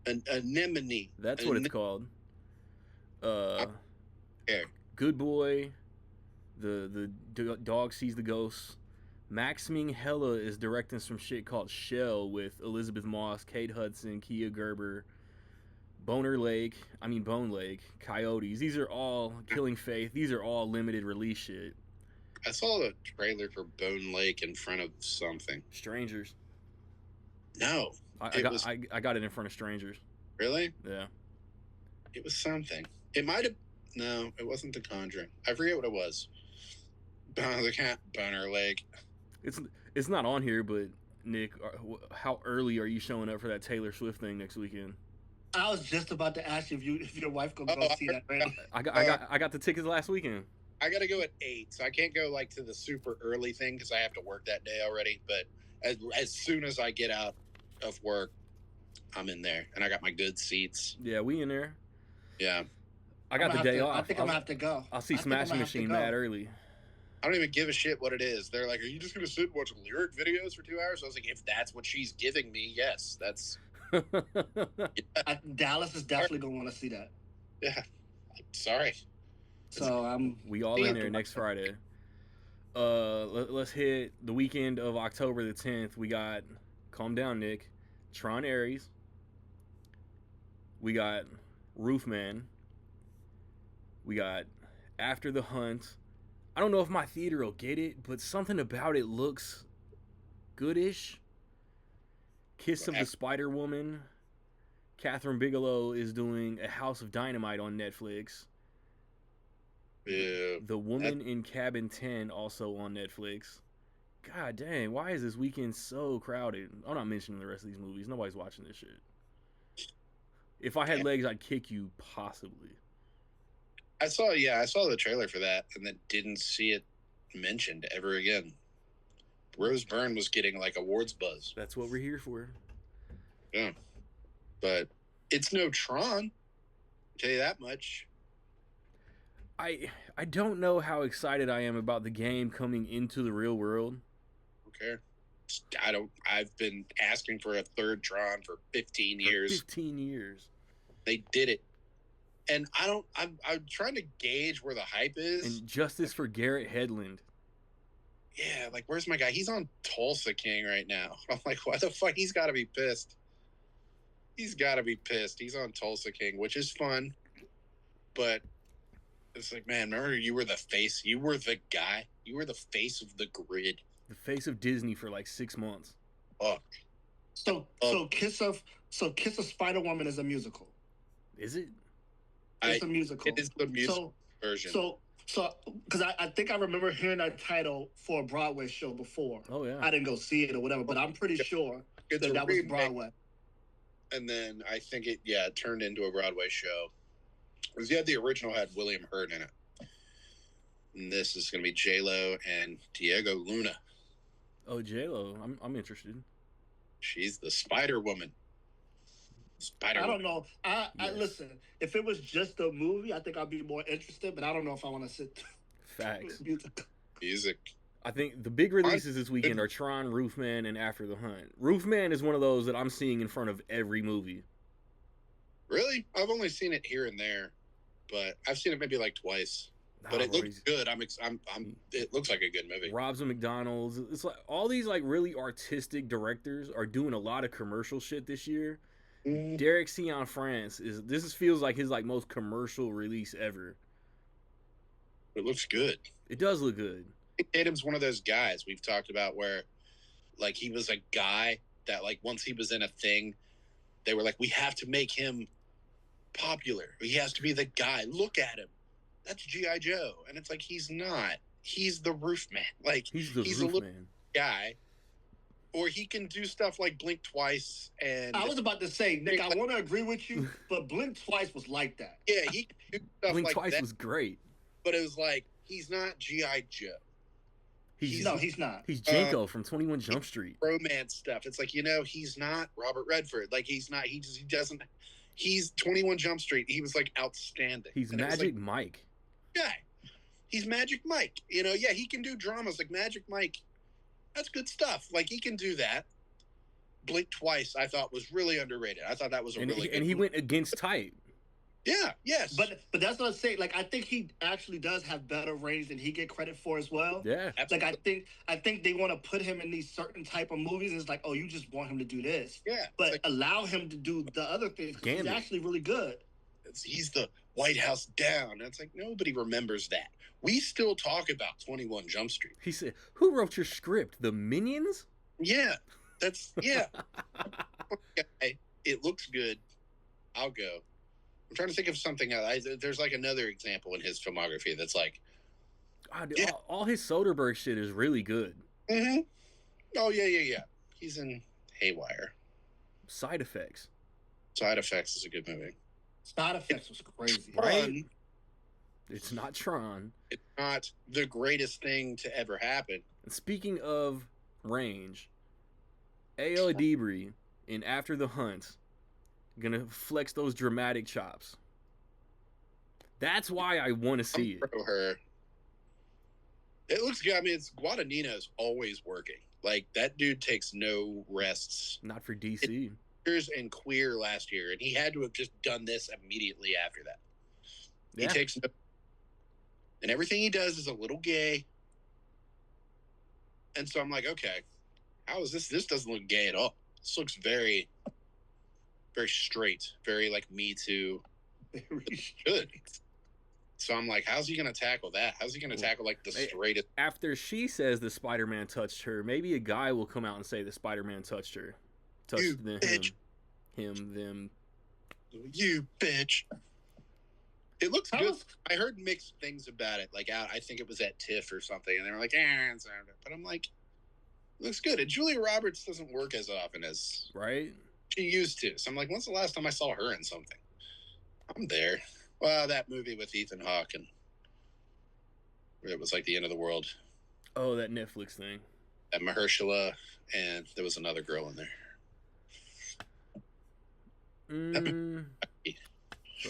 Anemone.
That's what it's called. Good Boy, the dog sees the ghost. Max Minghella is directing some shit called Shell with Elizabeth Moss, Kate Hudson, Kia Gerber, Bone Lake, Coyotes. These are all Killing Faith. These are all limited release shit.
I saw the trailer for Bone Lake in front of something.
Strangers.
No,
I got it in front of Strangers.
Really?
Yeah.
It was something. It might have. No, it wasn't The Conjuring. I forget what it was. The cat Boner Lake.
It's not on here, but Nick, how early are you showing up for that Taylor Swift thing next weekend?
I was just about to ask you if your wife could go see that. Right?
I got the tickets last weekend.
I got to go at 8, so I can't go like to the super early thing because I have to work that day already. But as soon as I get out of work, I'm in there, and I got my good seats.
Yeah, we in there.
Yeah.
I got the day off.
I think I'm gonna have to go.
I'll see Smashing Machine mad early.
I don't even give a shit what it is. They're like, "Are you just gonna sit and watch lyric videos for 2 hours?" I was like, "If that's what she's giving me, yes, that's."
Dallas is definitely gonna want to see that.
Yeah, sorry.
So
we all in there next Friday. Let's hit the weekend of October the 10th. We got, calm down, Nick, Tron Ares. We got Roofman. We got After the Hunt, I don't know if my theater will get it, but something about it looks goodish. Kiss of the Spider Woman. Catherine Bigelow is doing A House of Dynamite on Netflix.
Yeah.
The Woman in Cabin 10 also on Netflix. God dang, why is this weekend so crowded? I'm not mentioning the rest of these movies. Nobody's watching this shit. If I had legs, I'd kick you, possibly.
I saw the trailer for that and then didn't see it mentioned ever again. Rose Byrne was getting like awards buzz.
That's what we're here for.
Yeah. But it's no Tron. I'll tell you that much.
I don't know how excited I am about the game coming into the real world.
Okay. I've been asking for a third Tron for 15 years.
15 years.
They did it. And I'm trying to gauge where the hype is.
And justice for Garrett Hedlund.
Yeah, like where's my guy? He's on Tulsa King right now. I'm like, why the fuck? He's got to be pissed. He's got to be pissed. He's on Tulsa King, which is fun. But it's like, man, remember you were the face. You were the guy. You were the face of the grid.
The face of Disney for like 6 months.
Fuck.
So Kiss of Spider-Woman is a musical.
Is it?
It's a musical.
It is the musical version.
So, because I think I remember hearing that title for a Broadway show before.
Oh, yeah.
I didn't go see it or whatever, but I'm pretty sure that was Broadway.
And then I think it turned into a Broadway show. Because the original had William Hurt in it. And this is going to be J-Lo and Diego Luna.
Oh, J-Lo. I'm interested.
She's the Spider-Woman.
I don't know. I listen. If it was just a movie, I think I'd be more interested. But I don't know if I want to sit.
Facts.
Music.
I think the big releases this weekend are Tron, Roofman, and After the Hunt. Roofman is one of those that I'm seeing in front of every movie.
Really? I've only seen it here and there, but I've seen it maybe like twice. But it looks good. It looks like a good movie.
Robs and McDonald's. It's like all these like really artistic directors are doing a lot of commercial shit this year. Derek Sion France feels like his like most commercial release ever.
It looks good.
It does look good.
Tatum's one of those guys we've talked about where like he was a guy that like once he was in a thing, they were like, we have to make him popular. He has to be the guy. Look at him. That's G.I. Joe. And it's like, he's not. He's the roof man. Like he's a little guy. Or he can do stuff like Blink Twice. And
I was about to say, Nick, I want to agree with you, but Blink Twice was like that.
Yeah, he could do stuff
Blink
like
Twice
that.
was great.
But it was like, he's not G.I. Joe.
He's not.
He's Janko from 21 Jump Street.
Romance stuff. It's like, he's not Robert Redford. Like, he's not. He doesn't. He's 21 Jump Street. He was like outstanding.
He's
and
Magic Mike.
Yeah. He's Magic Mike. He can do dramas like Magic Mike. That's good stuff. Like, he can do that. Blink Twice, I thought, was really underrated. I thought that was really good.
And he went against type.
Yeah, yes.
But that's what I'm saying. Like, I think he actually does have better range than he get credit for as well.
Yeah.
Absolutely. Like, I think they want to put him in these certain type of movies. And it's like, oh, you just want him to do this.
Yeah.
But like, allow him to do the other things because he's actually really good.
He's the White House down. And it's like, nobody remembers that. We still talk about 21 Jump Street.
He said, who wrote your script? The Minions?
Yeah. Yeah. Okay. It looks good. I'll go. I'm trying to think of something else. There's like another example in his filmography that's like...
all his Soderbergh shit is really good.
Mm-hmm. Oh, yeah. He's in Haywire.
Side Effects.
Side Effects is a good movie.
Side Effects was crazy.
Right? It's not Tron.
It's not the greatest thing to ever happen.
And speaking of range, A.L. Adibri in After the Hunt gonna flex those dramatic chops. That's why I want to see it.
Her. It looks good. I mean, Guadagnino's always working. Like, that dude takes no rests.
Not for DC.
And Queer last year, and he had to have just done this immediately after that.
Yeah.
He takes no... And everything he does is a little gay. And so I'm like, okay, how is this? This doesn't look gay at all. This looks very, very straight. Very like Me Too.
Very
Good. So I'm like, how's he gonna tackle that? How's he gonna tackle like the straightest?
After she says the Spider-Man touched her, maybe a guy will come out and say the Spider-Man touched her,
You
touched
bitch.
them.
You bitch. It looks
How
good.
was-
I heard mixed things about it. Like I think it was at TIFF or something, and they were like, it's but I'm like, it looks good. And Julia Roberts doesn't work as often as
Right?
she used to. So I'm like, when's the last time I saw her in something? I'm there. Well, that movie with Ethan Hawke and where it was like the end of the world.
Oh, that Netflix thing.
At Mahershala, and there was another girl in there.
So,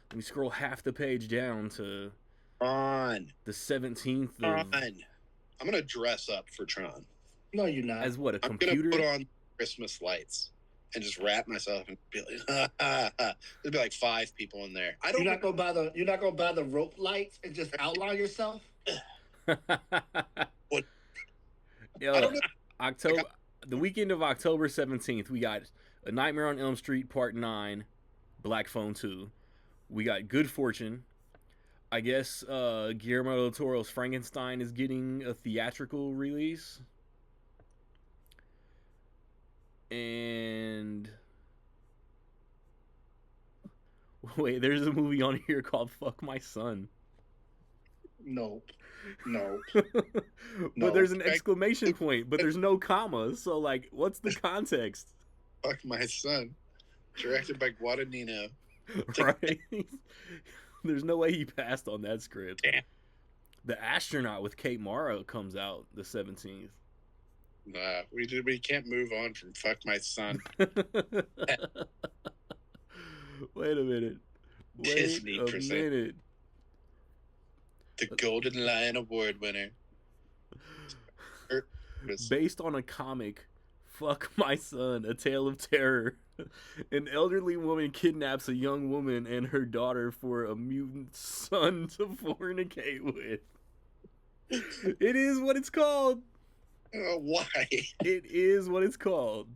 let me scroll half the page down to
Tron.
the 17th
Tron.
of,
I'm gonna dress up for Tron.
No, you're not.
as what, a
I'm
computer?
gonna put on Christmas lights and just wrap myself and be like, there'll be like 5 people in there. I don't.
You're not gonna buy the rope lights and just outline yourself.
What?
Yo,
I don't know.
October, the weekend of October 17th, we got A Nightmare on Elm Street Part 9, Black Phone 2. We got Good Fortune. I guess Guillermo del Toro's Frankenstein is getting a theatrical release. And wait, there's a movie on here called Fuck My Son.
Nope. No.
But
No.
there's an exclamation point, but there's no comma. So like, what's the context?
Fuck My Son. Directed by Guadagnino.
Right? There's no way he passed on that script.
Damn.
The Astronaut with Kate Mara comes out the 17th.
We can't move on from Fuck My Son.
Wait a minute. Wait
Disney
a
present.
minute.
The Golden Lion Award winner.
Based on a comic, Fuck My Son, A Tale of Terror. An elderly woman kidnaps a young woman and her daughter for a mutant son to fornicate with. It is what it's called.
Why?
It is what it's called.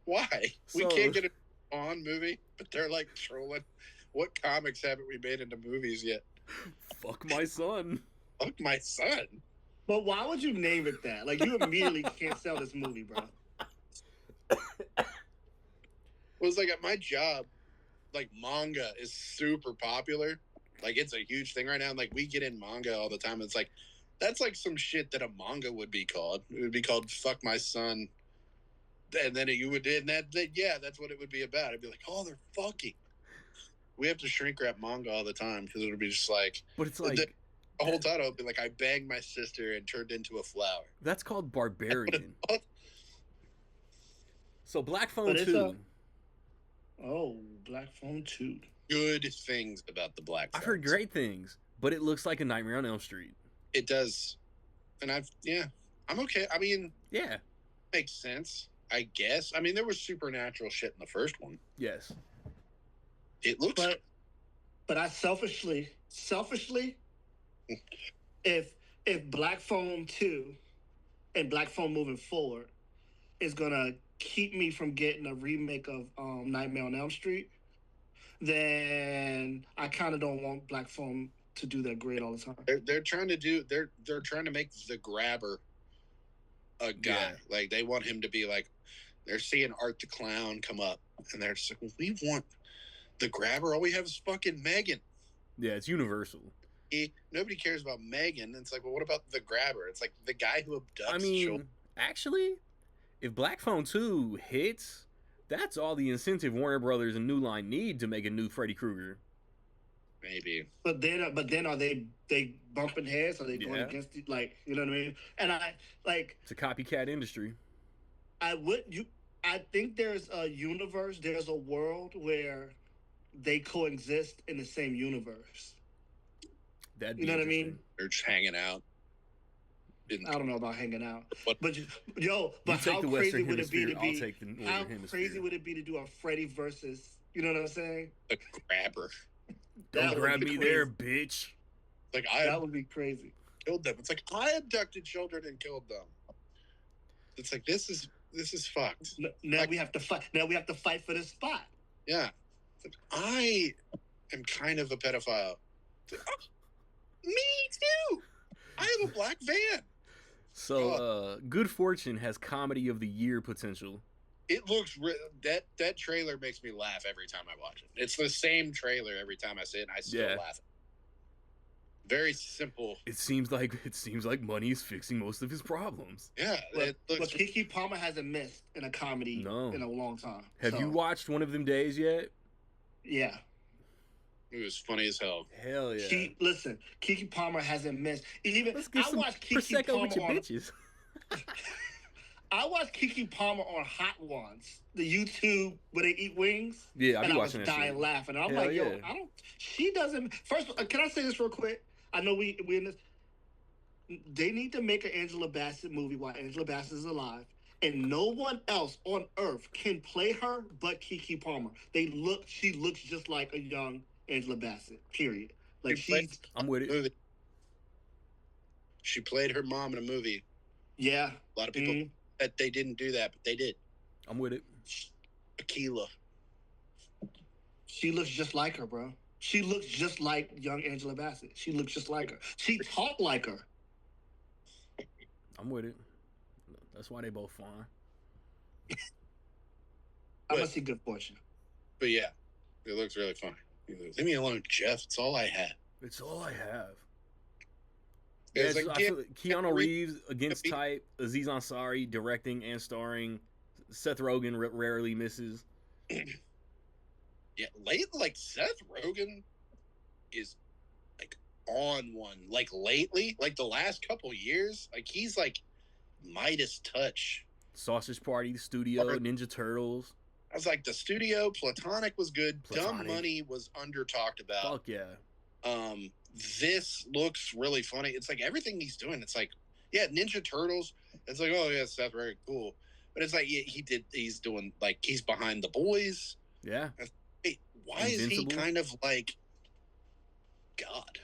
Why? We
So-
can't get a Bond movie, but they're like trolling. What comics haven't we made into movies yet?
Fuck My Son.
Fuck My Son.
But why would you name it that? Like, you immediately can't sell this movie, bro.
It was like at my job, like manga is super popular. Like it's a huge thing right now. And like we get in manga all the time. It's like that's like some shit that a manga would be called. It would be called Fuck My Son. And then you would yeah, that's what it would be about. It'd be like, oh, they're fucking. We have to shrink wrap manga all the time because it would be just like
But it's like,
the whole time. It'll be like I banged my sister and turned into a flower.
that's called Barbarian. So Black Phone
But it's
2.
Oh, Black Phone 2.
Good things about the Black.
I've heard
Phones.
great things, but it looks like A Nightmare on Elm Street.
It does, and I'm okay. I mean,
Yeah.
makes sense, I guess. I mean, there was supernatural shit in the first one.
Yes.
It looks
But I selfishly, if Black Phone 2 and Black Phone moving forward is gonna keep me from getting a remake of Nightmare on Elm Street, then I kind of don't want Black Phone to do that great all the time.
they're trying to do. They're trying to make the Grabber a guy.
Yeah.
Like they want him to be like. They're seeing Art the Clown come up, and they're just like, we want the Grabber. All we have is fucking Megan.
Yeah, it's Universal.
Nobody cares about Megan. It's like, well, what about the Grabber? It's like the guy who abducts
I mean,
children.
actually, if Black Phone 2 hits, that's all the incentive Warner Brothers and New Line need to make a new Freddy Krueger.
Maybe.
But then are they bumping heads? Are they going
Yeah.
against it? Like, you know what I mean? And I like
It's a copycat industry.
I think there's a universe, there's a world where they coexist in the same universe.
That'd be
You know what I mean?
interesting.
They're just hanging out.
I don't know about hanging out,
What?
but
You
but
take
how
the
crazy
Western
would it be
Hemisphere,
to
I'll
be?
take the Northern
How
Hemisphere.
crazy would it be to do a Freddy versus? You know what I'm saying?
The Grabber.
Don't
That would
grab
be
me
crazy.
there, bitch.
Like
That would be crazy.
killed them. It's like I abducted children and killed them. It's like this is Fucked.
Now we have to fight. Now we have to fight for this spot.
Yeah. It's like, I am kind of a pedophile. Me too. I have a black van.
So, Good Fortune has comedy of the year potential.
It looks that trailer makes me laugh every time I watch it. It's the same trailer every time I see it, and I still laugh. Very simple.
It seems like money is fixing most of his problems.
Yeah,
but Keke Palmer hasn't missed in a comedy in a long time.
Have you watched One of Them Days yet?
Yeah.
It was funny as hell.
Hell yeah.
Listen, Keke Palmer hasn't missed. Even
Let's get some Prosecco Palmer with your bitches.
I watched Keke Palmer on Hot Ones, the YouTube where they eat wings.
Yeah, I be watching that.
And I was dying laughing. And I'm like, yo, she doesn't. First, can I say this real quick? I know we in this. They need to make an Angela Bassett movie while Angela Bassett is alive, and no one else on earth can play her but Keke Palmer. She looks just like a young Angela Bassett. Period. Like
I'm with it.
She played her mom in a movie.
Yeah,
a lot of people that they didn't do that, but they did.
I'm with it.
Akila.
She looks just like her, bro. She looks just like young Angela Bassett. She looks just like her. She talked like her.
I'm with it. That's why they both fine.
I must see Good Fortune.
But yeah, it looks really funny. Leave me alone, Jeff. It's all I have.
It's all I have.
Yeah,
I feel like Keanu Reeves against type, Aziz Ansari directing and starring. Seth Rogen rarely misses.
Yeah, like Seth Rogen is like on one. Like lately, like the last couple years, like he's like Midas touch.
Sausage Party, The Studio, Ninja Turtles.
I was like, The Studio, Platonic was good. Dumb Money was under talked about.
Fuck yeah.
This looks really funny. It's like everything he's doing. It's like, yeah, Ninja Turtles. It's like, oh yeah, Seth Rogen, cool. But it's like he's doing like he's behind The Boys.
Yeah.
Wait, why is he kind of like God?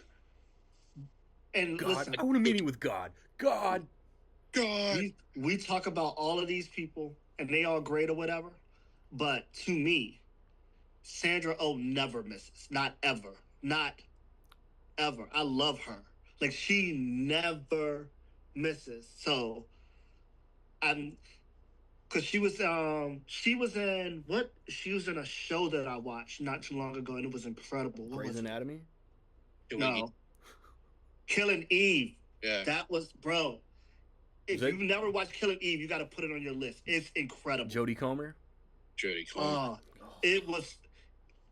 And
God,
listen,
I want a meeting with God. God.
We talk about all of these people and they all great or whatever, but to me, Sandra Oh never misses. Not ever. Not ever. I love her. Like she never misses. So because she was in a show that I watched not too long ago and it was incredible.
Grey's Anatomy?
No. Killing Eve.
Yeah.
That was, bro. If you've never watched Killing Eve, you got to put it on your list. It's incredible.
Jodie Comer?
It was,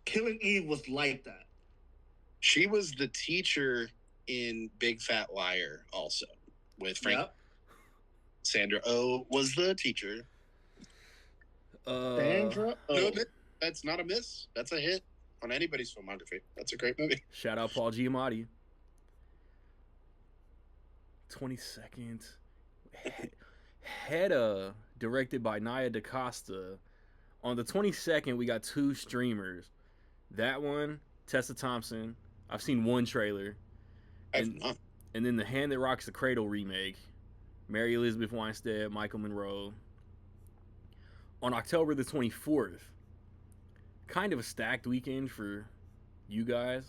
Killing Eve was like that.
She was the teacher in Big Fat Liar also with Frank. Yep. Sandra Oh was the teacher.
Sandra Oh.
No, that's not a miss. That's a hit on anybody's filmography. That's a great movie.
Shout out Paul Giamatti. 22nd. Hedda, directed by Nia DaCosta. On the 22nd, we got 2 streamers. That one, Tessa Thompson. I've seen one trailer. And then The Hand That Rocks the Cradle remake. Mary Elizabeth Winstead, Michael Monroe. On October the 24th, kind of a stacked weekend for you guys.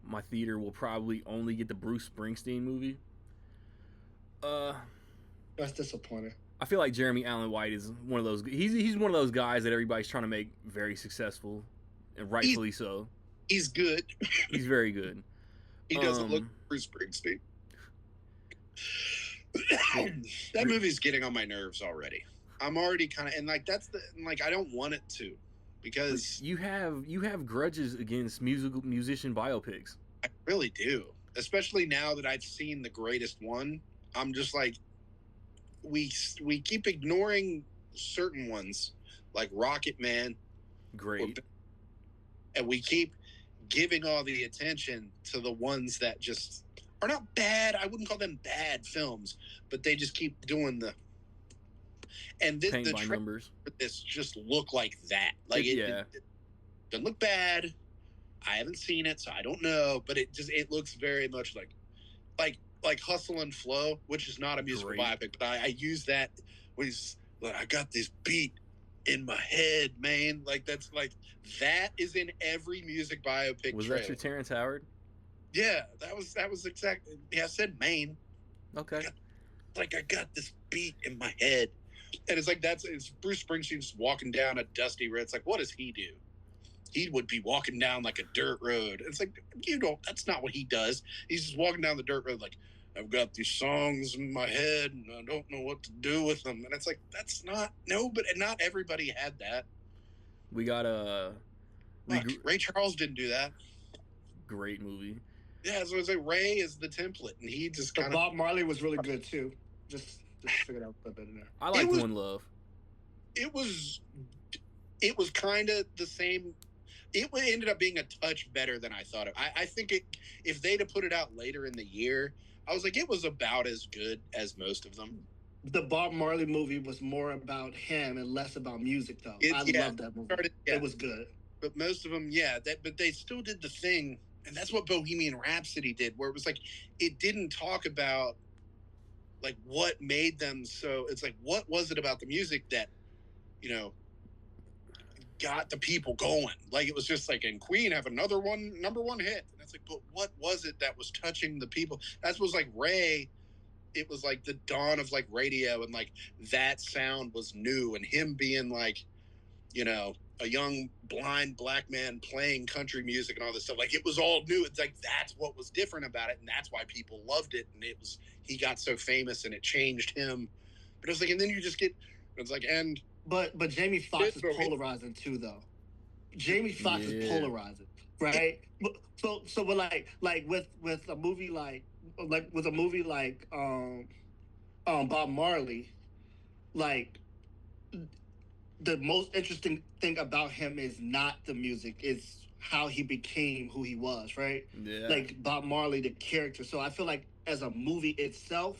My theater will probably only get the Bruce Springsteen movie.
That's disappointing.
I feel like Jeremy Allen White is one of those. He's one of those guys that everybody's trying to make very successful, and rightfully so.
He's good.
He's very good.
He doesn't look Bruce Springsteen. That movie's getting on my nerves already. I'm already kind of, and like I don't want it to, because
you have grudges against musician biopics.
I really do, especially now that I've seen The Greatest One. I'm just like, we keep ignoring certain ones, like Rocket Man.
Great.
And we keep giving all the attention to the ones that just are not bad. I wouldn't call them bad films, but they just keep doing the. And this, the
numbers
for this just look like that. Like it doesn't look bad. I haven't seen it, so I don't know. But it looks very much like Hustle and Flow, which is not a musical biopic, but I use that when he's like, I got this beat in my head, man. Like that is in every music biopic.
Was
trailer.
that your Terrence Howard?
Yeah, that was exactly. Yeah, I said Maine.
Okay.
I got this beat in my head, and it's like it's Bruce Springsteen just walking down a dusty road. It's like, what does he do? He would be walking down like a dirt road. It's like, that's not what he does. He's just walking down the dirt road like, I've got these songs in my head and I don't know what to do with them. And it's like, that's not, no, but not everybody had that.
We got
Ray Charles didn't do that.
Great movie.
Yeah, so it's like Ray is the template, and he just kind of.
Bob Marley was really good too. Just figured out a bit in there.
I like One Love.
It was kind of the same. It ended up being a touch better than I thought. I think if they'd have put it out later in the year, I was like, it was about as good as most of them.
The Bob Marley movie was more about him and less about music, though. I love that movie. It was good.
But most of them, but they still did the thing, and that's what Bohemian Rhapsody did, where it was like, it didn't talk about like what made them so. It's like, what was it about the music that, got the people going? Like, it was just like, and Queen have another number one hit, and it's like, but what was it that was touching the people? That was like Ray. It was like the dawn of like radio, and like that sound was new, and him being like, a young blind black man playing country music and all this stuff. Like, it was all new. It's like, that's what was different about it, and that's why people loved it. And he got so famous, and it changed him. But it was like, and then you just it's like, and
but Jamie Foxx is polarizing too, though. Jamie Foxx is polarizing, right? So but like with a movie like Bob Marley, like, the most interesting thing about him is not the music, is how he became who he was, right?
Yeah.
Like Bob Marley, the character. So I feel like as a movie itself,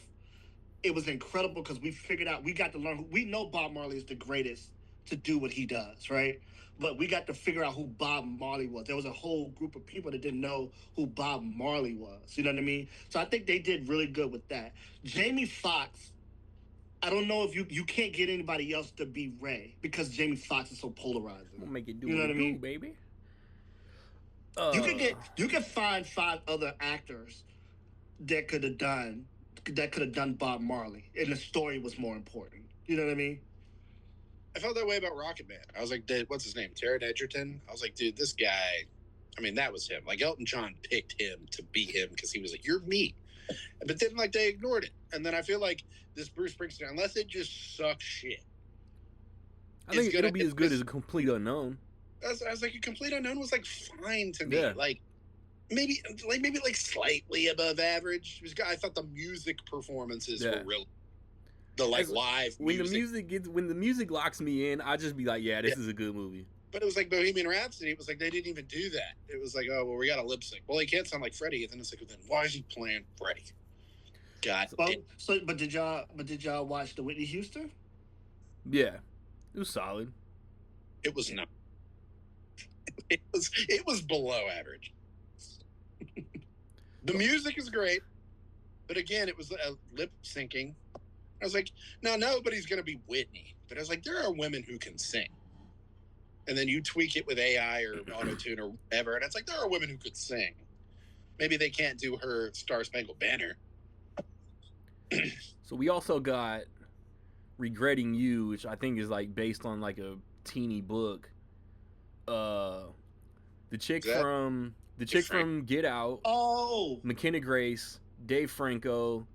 it was incredible because we figured out, we got to learn. We know Bob Marley is the greatest to do what he does, right? But we got to figure out who Bob Marley was. There was a whole group of people that didn't know who Bob Marley was. You know what I mean? So I think they did really good with that. Jamie Foxx, I don't know if you can't get anybody else to be Ray because Jamie Foxx is so polarizing.
We'll make it do
what I mean,
baby.
You can find 5 other actors that could have done Bob Marley, and the story was more important. You know what I mean?
I felt that way about Rocket Man. I was like, what's his name? Taron Egerton. I was like, dude, this guy. I mean, that was him. Like, Elton John picked him to be him because he was like, you're me. But then, like, they ignored it. And then I feel like this Bruce Springsteen, unless it just sucks shit,
I think it'll be as good as A Complete Unknown.
I was like, A Complete Unknown was like fine to me.
Yeah.
Like maybe slightly above average. I thought the music performances were really live
when the music locks me in, I just be like, yeah, this is a good movie.
But it was like Bohemian Rhapsody. It was like they didn't even do that. It was like, oh well, we got a lip sync. Well, he can't sound like Freddie. And then it's like, then why is he playing Freddie? God.
But did y'all watch the Whitney Houston?
Yeah, it was solid.
It was not. It was below average. The music is great, but again, it was lip syncing. I was like, no, nobody's gonna be Whitney. But I was like, there are women who can sing. And then you tweak it with AI or auto-tune or whatever, and it's like, there are women who could sing. Maybe they can't do her Star Spangled Banner.
So we also got Regretting You, which I think is like based on like a teeny book. The chick from Get Out.
Oh,
McKenna Grace, Dave Franco,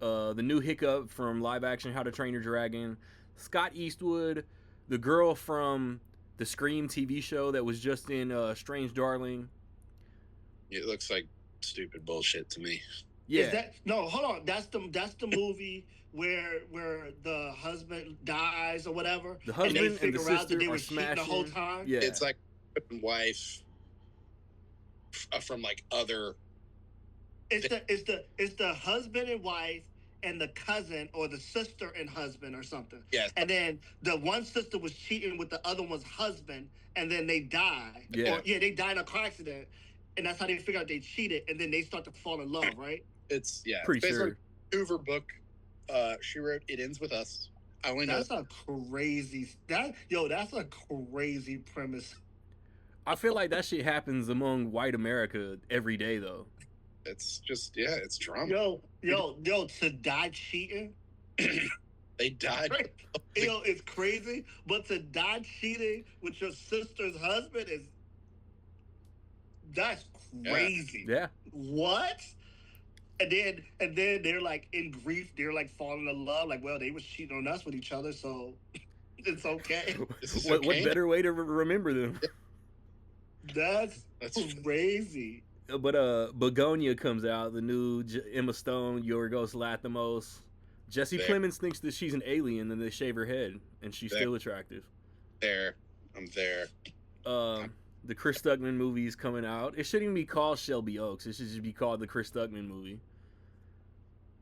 the new Hiccup from live action How to Train Your Dragon, Scott Eastwood, the girl from the Scream TV show that was just in Strange Darling.
It looks like stupid bullshit to me.
Yeah.
Hold on. That's the movie where the husband dies or whatever.
The husband and the sister
that they were
smashing
the whole time.
Yeah.
It's like wife from like other.
It's the husband and wife and the cousin or the sister and husband or something.
Yes.
And then the one sister was cheating with the other one's husband, and then they die.
Yeah.
They died in a car accident, and that's how they figure out they cheated, and then they start to fall in love, right?
It's
pretty
based
sure.
on Hoover book. She wrote "It Ends with Us." I only know
That's a crazy that's a crazy premise.
I feel like that shit happens among white America every day, though.
it's just it's drama.
Yo, to die cheating.
They died.
It's crazy, but to die cheating with your sister's husband that's crazy.
Yeah.
What? And then they're like in grief, they're like falling in love, like, well, they was cheating on us with each other, so it's okay.
What better way to remember them?
That's crazy.
But Begonia comes out, the new Emma Stone, Yorgos Lanthimos. Jesse Plemons thinks that she's an alien, and they shave her head, and she's still attractive.
I'm there.
The Chris Stuckman movie is coming out. It shouldn't even be called Shelby Oaks. It should just be called the Chris Stuckman movie.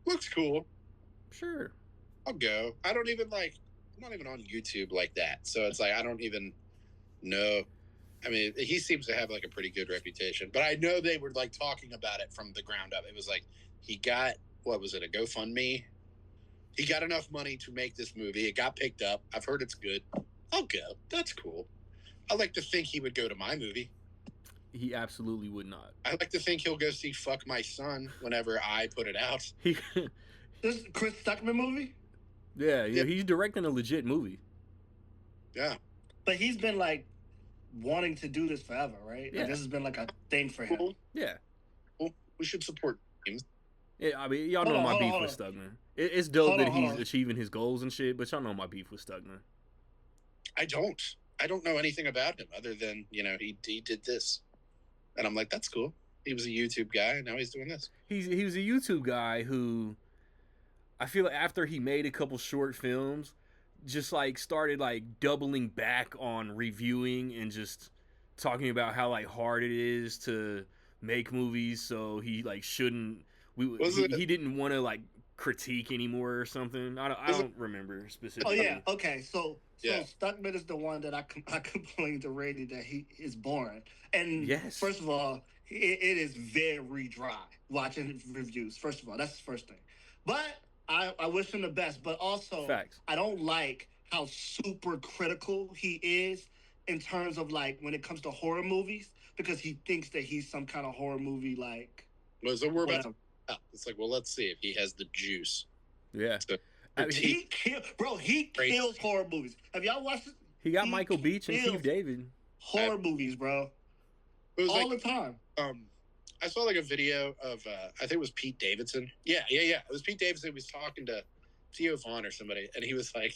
Looks cool.
Sure.
I'll go. I'm not even on YouTube like that, so it's like I don't even know. I mean, he seems to have like a pretty good reputation, but I know they were like talking about it from the ground up. It was like he got, what was it, a GoFundMe? He got enough money to make this movie. It got picked up. I've heard it's good. I'll go. That's cool. I like to think he would go to my movie.
He absolutely would not.
I like to think he'll go see Fuck My Son whenever I put it out.
This Chris Stuckman movie?
Yeah, he's directing a legit movie.
Yeah.
But he's been like wanting to do this forever, right?
Yeah.
Like, this has been like a thing for him.
Cool.
Yeah.
Well, we should support teams.
Yeah, I mean, y'all know my beef with Stuckman. It's dope that he's achieving his goals and shit, but y'all know my beef with Stuckman.
I don't know anything about him other than, he did this. And I'm like, that's cool. He was a YouTube guy, and now he's doing this.
He was a YouTube guy who, I feel like after he made a couple short films, just like started like doubling back on reviewing and just talking about how like hard it is to make movies. So he like shouldn't. He didn't want to like critique anymore or something. I don't remember specifically.
Oh yeah, okay. So Stuckman is the one that I complained to Randy that he is boring. And
yes.
First of all, it is very dry watching his reviews. First of all, that's the first thing. But I wish him the best. But also,
facts. I
don't like how super critical he is in terms of like when it comes to horror movies, because he thinks that he's some kind of horror movie like.
Well, so we're about to. It's like, well, let's see if he has the juice.
Yeah.
So,
he kills horror movies. Have y'all watched it?
He got Michael Beach and Steve David.
Horror movies, bro. All the time.
I saw like a video of I think it was Pete Davidson. Yeah. It was Pete Davidson who was talking to Theo Vaughn or somebody, and he was like,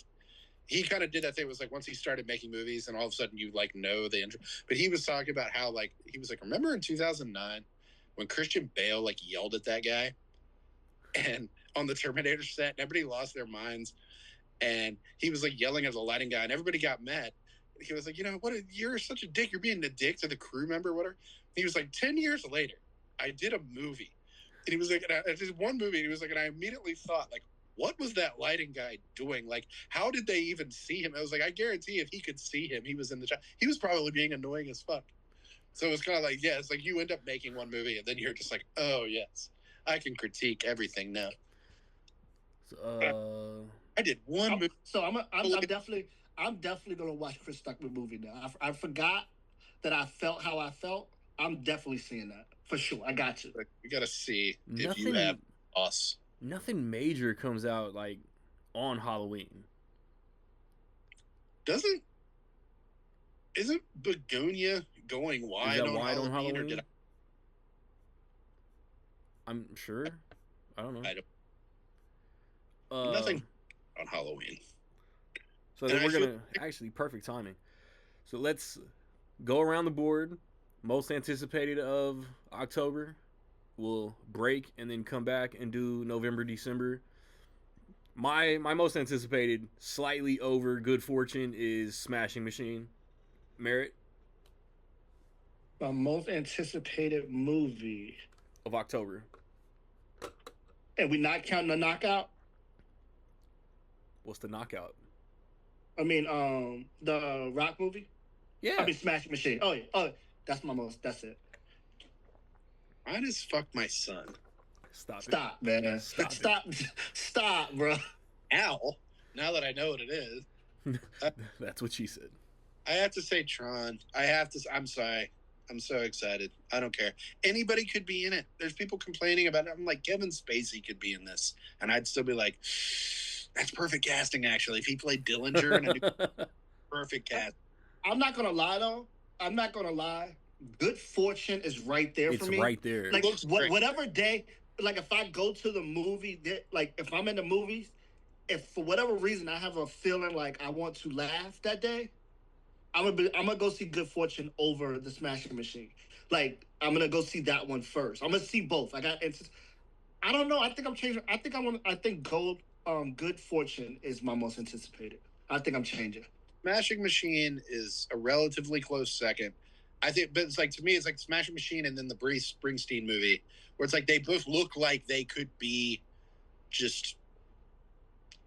he kind of did that thing. It was like once he started making movies, and all of a sudden you like know the intro. But he was talking about how like he was like, remember in 2009 when Christian Bale like yelled at that guy, and on the Terminator set, and everybody lost their minds, and he was like yelling at the lighting guy, and everybody got mad. He was like, you're such a dick. You're being a dick to the crew member, whatever. He was like, 10 years later, I did a movie. And he was like, I did one movie. And he was like, and I immediately thought, like, what was that lighting guy doing? Like, how did they even see him? I was like, I guarantee if he could see him, he was in the shot. He was probably being annoying as fuck. So it's kind of like, it's like you end up making one movie, and then you're just like, oh, yes, I can critique everything now. I did one movie.
So I'm definitely gonna watch Chris Stuckman movie now. I forgot that I felt how I felt. I'm definitely seeing that for sure. I got you.
We gotta see if you have us.
Nothing major comes out like on Halloween.
Isn't Begonia going wide, on Halloween?
I'm sure. I don't know.
Nothing on Halloween.
So then we're going to... Actually, perfect timing. So let's go around the board. Most anticipated of October. We'll break and then come back and do November, December. My most anticipated, slightly over Good Fortune, is Smashing Machine. Merritt?
My most anticipated movie
of October.
And we not counting the Knockout?
What's the Knockout?
I mean, the Rock movie?
Yeah.
I mean, Smashing Machine. Oh, yeah. Oh, that's it.
Mine is Fuck My Son.
Stop, man. Stop, bro.
Al. Now that I know what it is,
That's what she said.
I have to say Tron. I'm sorry. I'm so excited. I don't care. Anybody could be in it. There's people complaining about it. I'm like, Kevin Spacey could be in this. And I'd still be like, that's perfect casting, actually. If he played Dillinger in a perfect cast.
I'm not going to lie, though. I'm not going to lie. Good Fortune is right there for me.
It's right there.
Like, whatever day, like, if I go to the movie, like, if I'm in the movies, if for whatever reason I have a feeling like I want to laugh that day, I'm gonna go see Good Fortune over the Smashing Machine. Like, I'm gonna go see that one first. I'm gonna see both. I don't know. I think I'm changing. I think Good Fortune is my most anticipated. I think I'm changing.
Smashing Machine is a relatively close second. I think, but it's like, to me, it's like Smashing Machine and then the Bruce Springsteen movie, where it's like they both look like they could be just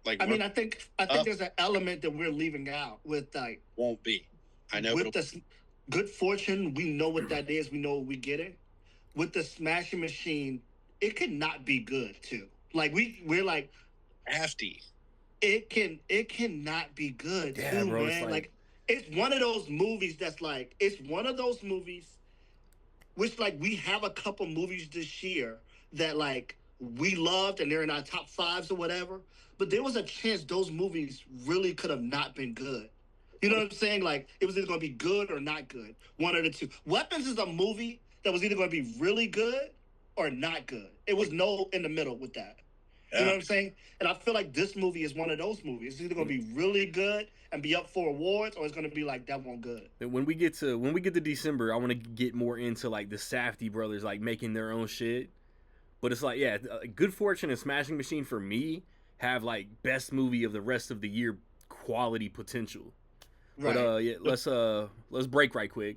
like.
I mean, I think there's an element that we're leaving out with, like,
won't be. I know.
With the Good Fortune, we know what that is. We know what we're getting. With the Smashing Machine, it could not be good too. Like, we're like
hefty.
It cannot be good
yeah,
too,
bro,
man. Like, it's one of those movies that's like, it's one of those movies which, like, we have a couple movies this year that, like, we loved and they're in our top fives or whatever. But there was a chance those movies really could have not been good. You know what I'm saying? Like, it was either going to be good or not good. One of the two. Weapons is a movie that was either going to be really good or not good. It was no in the middle with that. You know what I'm saying? And I feel like this movie is one of those movies. It's either going to be really good and be up for awards, or it's going to be like, that one good.
When we get to December, I want to get more into, like, the Safdie brothers, like, making their own shit. But it's like, yeah, Good Fortune and Smashing Machine for me have, like, best movie of the rest of the year quality potential. Right. But yeah, let's break right quick,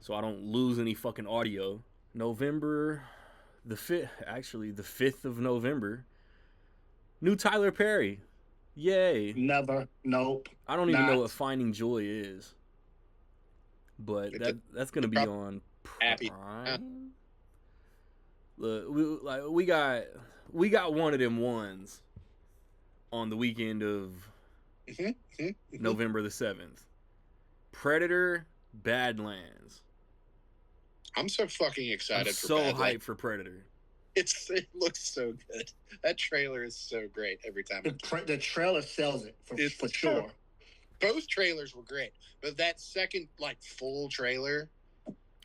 so I don't lose any fucking audio. November, the 5th of November. New Tyler Perry, yay!
Never, nope.
I don't even know what Finding Joy is, but that's gonna be on Prime. Look, we got one of them ones on the weekend of November the 7th. Predator, Badlands.
I'm so fucking excited.
I'm so hyped for Predator.
It looks so good. That trailer is so great every time.
The trailer sells it for sure.
Both trailers were great, but that second, like, full trailer.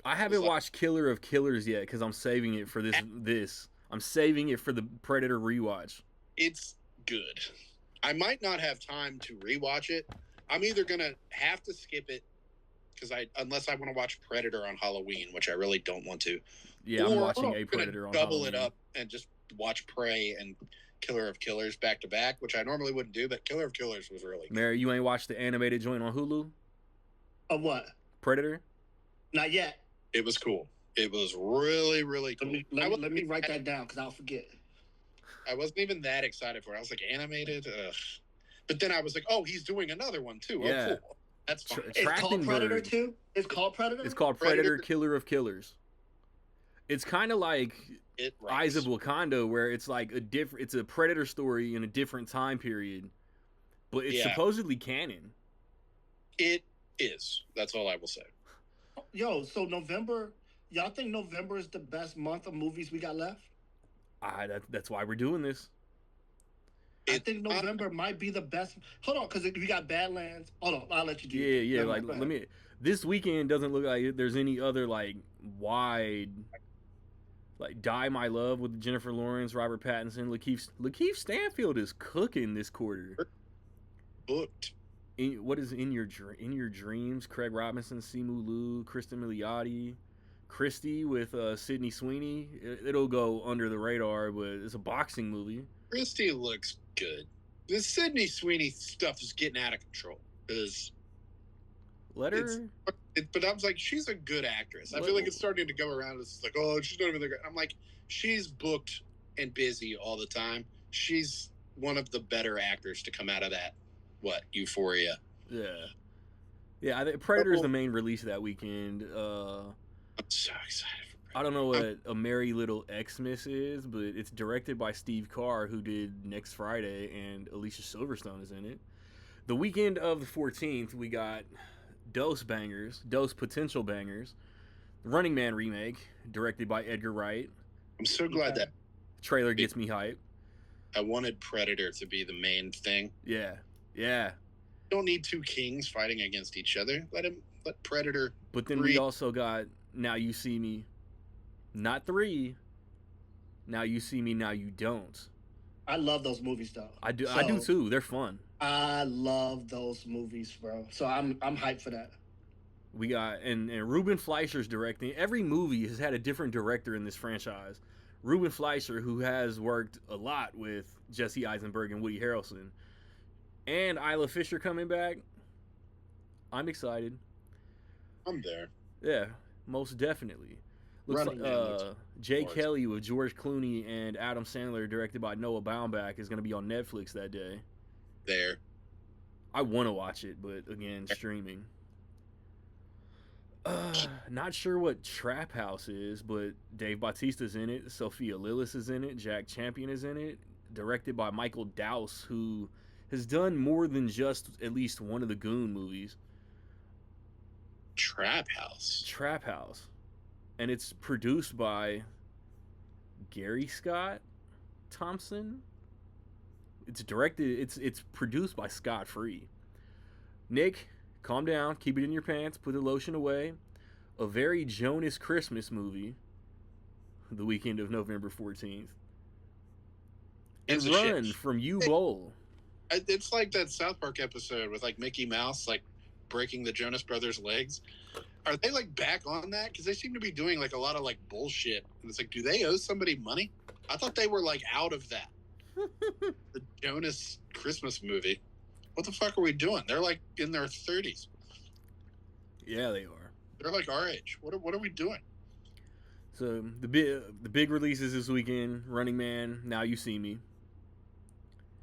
I haven't watched Killer of Killers yet because I'm saving it for this. I'm saving it for the Predator rewatch.
It's good. I might not have time to rewatch it. I'm either gonna have to skip it unless I want to watch Predator on Halloween, which I really don't want to.
Yeah, I'm watching a Predator on Halloween.
Double it up and just watch Prey and Killer of Killers back to back, which I normally wouldn't do, but Killer of Killers was really good.
Mary, you ain't watched the animated joint on Hulu?
Of what?
Predator?
Not yet.
It was cool. It was really, really cool.
Let me write that down because I'll forget.
I wasn't even that excited for it. I was like, animated? Ugh. But then I was like, oh, he's doing another one too.
Yeah.
Oh, cool. That's fine.
It's called Predator too? It's called Predator?
It's called Predator, Killer of Killers. It's kind of like Eyes of Wakanda, where it's like it's a Predator story in a different time period, but it's supposedly canon.
It is. That's all I will say.
Yo, so November, y'all think November is the best month of movies we got left?
That's why we're doing this.
I think November might be the best. Hold on, because we got Badlands. Hold on, I'll let you do
it. Yeah, like, let me. This weekend doesn't look like there's any other, like, wide, like, Die My Love with Jennifer Lawrence, Robert Pattinson, Lakeith Stanfield is cooking this quarter.
Booked.
What is in your dreams? Craig Robinson, Simu Liu, Kristen Milioti, Christie with Sydney Sweeney. It'll go under the radar, but it's a boxing movie.
Christie looks good. The Sydney Sweeney stuff is getting out of control.
Let her.
But I was like, she's a good actress. I feel like it's starting to go around. It's like, oh, she's not even there. I'm like, she's booked and busy all the time. She's one of the better actors to come out of that. Euphoria?
Yeah. I think Predator is the main release of that weekend.
I'm so excited for
I don't know what A Merry Little Xmas is, but it's directed by Steve Carr, who did Next Friday, and Alicia Silverstone is in it. The weekend of the 14th, we got Dose Potential Bangers, Running Man remake, directed by Edgar Wright.
I'm so glad that
Trailer gets me hype.
I wanted Predator to be the main thing.
Yeah.
Don't need two kings fighting against each other. Let Predator.
But then we also got Now You See Me, not 3. Now You See Me, Now You Don't.
I love those movies though.
I do too. They're fun.
I love those movies, bro. So I'm hyped for that.
We got and Ruben Fleischer's directing. Every movie has had a different director in this franchise. Ruben Fleischer, who has worked a lot with Jesse Eisenberg and Woody Harrelson, and Isla Fisher coming back. I'm excited.
I'm there.
Yeah, most definitely. Looks like Jay Kelly with George Clooney and Adam Sandler, directed by Noah Baumbach, is going to be on Netflix that day.
There.
I want to watch it, but again, streaming. Not sure what Trap House is, but Dave Bautista's in it. Sophia Lillis is in it. Jack Champion is in it. Directed by Michael Dowse, who has done more than just at least one of the Goon movies.
Trap House. And it's produced by Gary Scott Thompson. It's produced by Scott Free. Nick, calm down, keep it in your pants, put the lotion away. A Very Jonas Christmas movie, the weekend of November 14th. And Run from U Bowl. It's like that South Park episode with like Mickey Mouse like breaking the Jonas Brothers' legs. Are they like back on that? Because they seem to be doing like a lot of like bullshit. And it's like, do they owe somebody money? I thought they were like out of that. The Jonas Christmas movie. What the fuck are we doing? They're like in their 30s.
Yeah, they are.
They're like our age. What are we doing?
So the big releases this weekend: Running Man, Now You See Me.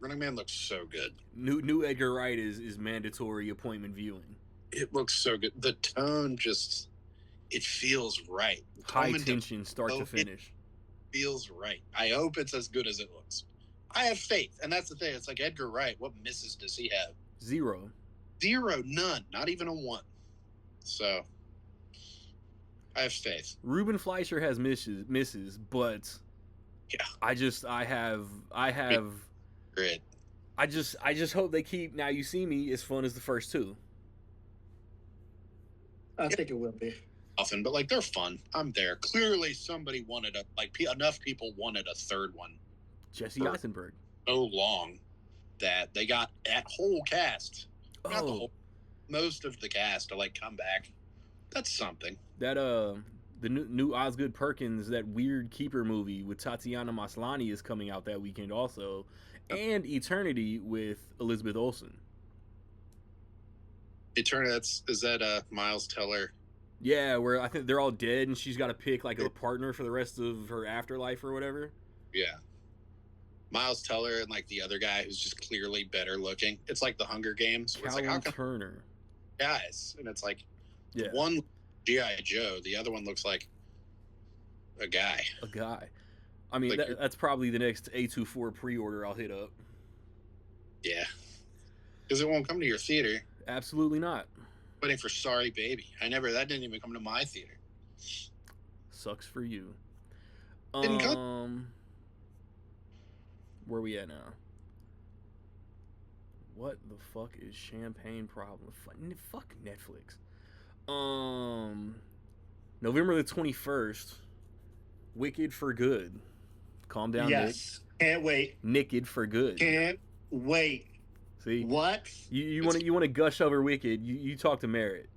Running Man looks so good.
New Edgar Wright is mandatory appointment viewing.
It looks so good. The tone just, it feels right.
High tension, start to finish.
It feels right. I hope it's as good as it looks. I have faith, and that's the thing. It's like Edgar Wright. What misses does he have?
Zero,
none, not even a 1. So I have faith.
Ruben Fleischer has misses, but
yeah,
I have.
Great.
I just hope they keep Now You See Me as fun as the first 2.
I think it will be.
Often, but like they're fun. I'm there. Clearly, somebody wanted enough people wanted a third one.
Jesse Eisenberg.
So long that they got that whole cast, not the whole, most of the cast to like come back. That's something.
That the new Osgood Perkins, that weird Keeper movie with Tatiana Maslany is coming out that weekend also, and Eternity with Elizabeth Olsen.
Eternity, is that Miles Teller?
Yeah, where I think they're all dead and she's got to pick like a partner for the rest of her afterlife or whatever.
Yeah. Miles Teller and like the other guy who's just clearly better looking. It's like the Hunger Games. It's like, how come
Turner.
Guys, and it's like,
yeah,
one G.I. Joe, the other one looks like a guy. I mean, like that's probably the next A24 pre-order I'll hit up. Yeah, because it won't come to your theater.
Absolutely not.
Waiting for Sorry Baby. That didn't even come to my theater.
Sucks for you.
Didn't come.
Where we at now? What the fuck is Champagne Problem? Fuck Netflix. November the 21st, Wicked for Good. Calm down,
yes. Nick. Can't wait.
Naked for Good.
Can't wait.
See?
What?
You want to gush over Wicked, you talk to Merritt.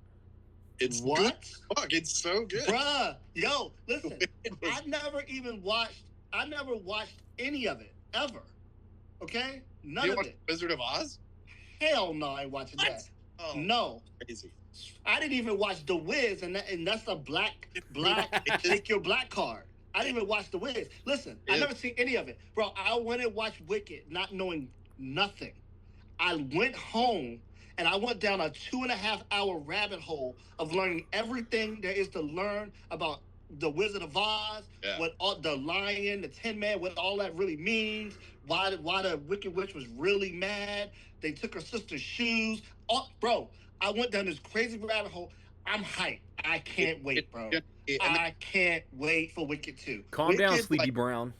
It's
what?
Good. Fuck, it's so good.
Bruh, yo, listen. I never watched any of it, ever. Okay? None of it.
Wizard of Oz?
Hell no, I ain't watching that.
Oh,
no.
Crazy.
I didn't even watch The Wiz, and that's a black take your black card. I didn't even watch The Wiz. Listen, I never seen any of it. Bro, I went and watched Wicked not knowing nothing. I went home and I went down a 2.5 hour rabbit hole of learning everything there is to learn about the Wizard of Oz,
Yeah.
what all the Lion, the Tin Man, what all that really means. Why the Wicked Witch was really mad. They took her sister's shoes. Oh, bro, I went down this crazy rabbit hole. I'm hyped. I can't wait, bro. I can't wait for Wicked 2.
Calm down,
Wicked,
Sleepy Brown.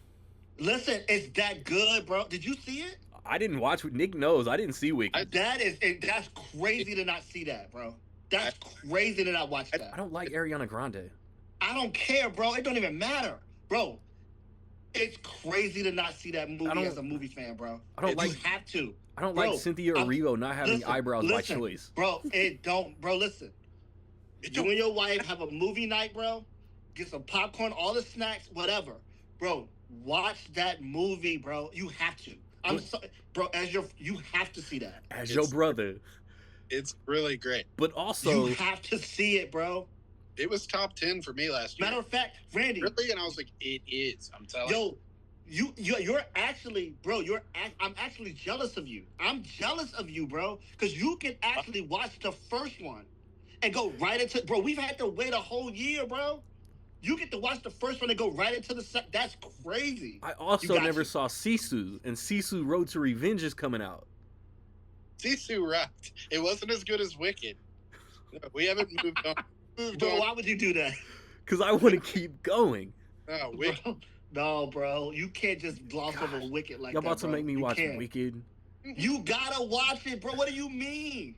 Listen, it's that good, bro. Did you see it?
I didn't watch. Nick knows I didn't see Wicked.
That's crazy to not see that, bro. That's crazy to not watch that.
I don't like Ariana Grande.
I don't care, bro. It don't even matter, bro. It's crazy to not see that movie as a movie fan, bro.
I don't
You have to.
I don't
Bro,
like Cynthia Erivo not having eyebrows by choice.
Bro, listen. You and your wife have a movie night, bro. Get some popcorn, all the snacks, whatever. Bro, watch that movie, bro. You have to. I'm sorry, bro, you have to see that.
As your brother.
It's really great.
But also
you have to see it, bro.
It was top 10 for me last year.
Matter of fact, Randy.
Really? And I was like, it is. I'm telling you.
You're actually, bro. I'm actually jealous of you. I'm jealous of you, bro, because you can actually watch the first one and go right into. Bro, we've had to wait a whole year, bro. You get to watch the first one and go right into the second. That's crazy.
I also never saw Sisu, and Sisu Road to Revenge is coming out.
Sisu rocked. It wasn't as good as Wicked. No, we haven't moved on.
Bro, why would you do that?
Because I want to keep going.
No, Wicked.
No, bro. You can't just gloss over Wicked like that.
Y'all about to make me watch
can't.
Wicked?
You gotta watch it, bro. What do you mean?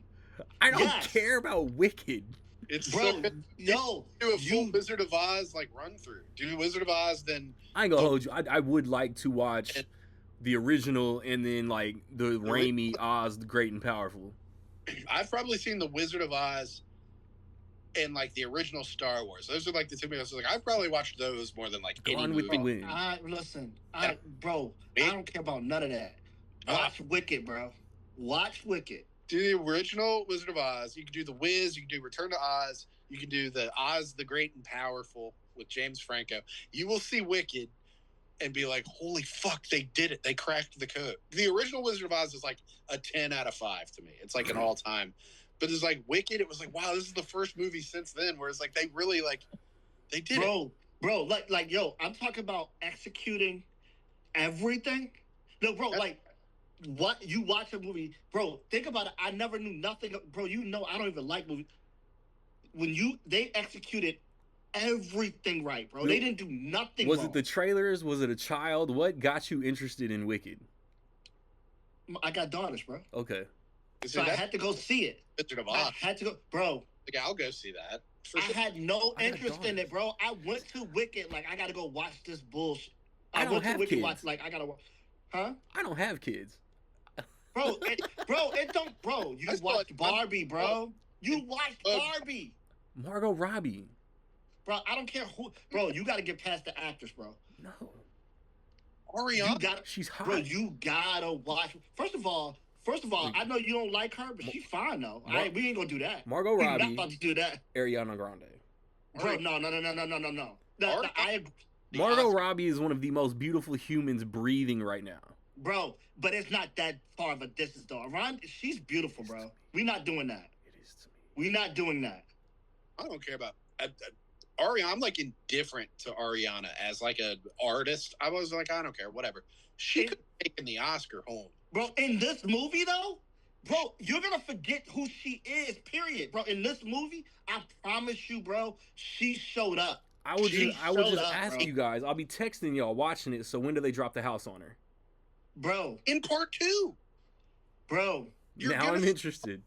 I don't care about Wicked.
It's
bro,
do a full Wizard of Oz like run through. Do Wizard of Oz, then
I ain't gonna hold you. I would like to watch the original and then like the Raimi Oz, the Great and Powerful.
I've probably seen the Wizard of Oz and like the original Star Wars. Those are like the two movies. Like I've probably watched those more than like any
Gone with the Wind.
Bro, I don't care about none of that. Watch Wicked, bro. Watch Wicked.
Do the original Wizard of Oz. You can do the Wiz. You can do Return to Oz. You can do the Oz the Great and Powerful with James Franco. You will see Wicked and be like, holy fuck, they did it. They cracked the code. The original Wizard of Oz is like a 10 out of 5 to me. It's like an all-time. But it's like Wicked, it was like, wow, this is the first movie since then where it's like they really like, they did it.
Bro, like, yo, I'm talking about executing everything. No, bro, like, what you watch a movie, bro, think about it. I never knew nothing, bro. You know I don't even like movies. When they executed everything right, bro. They didn't do nothing
Was
wrong.
it the trailers? Was it a child? What got you interested in Wicked?
I got daughters, bro.
Okay.
So I had to go see it.
Wizard of Oz.
I had to go, bro.
Like, I'll go see that.
I had no interest in it, bro. I went to Wicked like I gotta go watch this bullshit.
I went to Wicked
kids. Watch like I gotta watch. Huh?
I don't have kids.
Bro, it don't. Bro, you watched Barbie, bro. You watched Barbie.
Margot Robbie.
Bro, I don't care who. Bro, you got to get past the actors, bro.
No.
Ariana,
she's hot.
Bro, you gotta watch. First of all, I know you don't like her, but she's fine though. We ain't gonna do that.
Margot Robbie.
We're not about to do that.
Ariana Grande.
Bro, no.
Margot Robbie is one of the most beautiful humans breathing right now.
Bro, but it's not that far of a distance, though. She's beautiful, bro. We're not doing that.
It is to me.
We're not doing that.
I don't care about Ariana. I'm like indifferent to Ariana as like an artist. I was like, I don't care, whatever. She could have taken the Oscar home.
Bro, in this movie, though, bro, you're going to forget who she is, period. Bro, in this movie, I promise you, bro, she showed up.
I would just ask you guys. I'll be texting y'all watching it, so when do they drop the house on her?
Bro.
In part 2.
Bro.
Now I'm interested.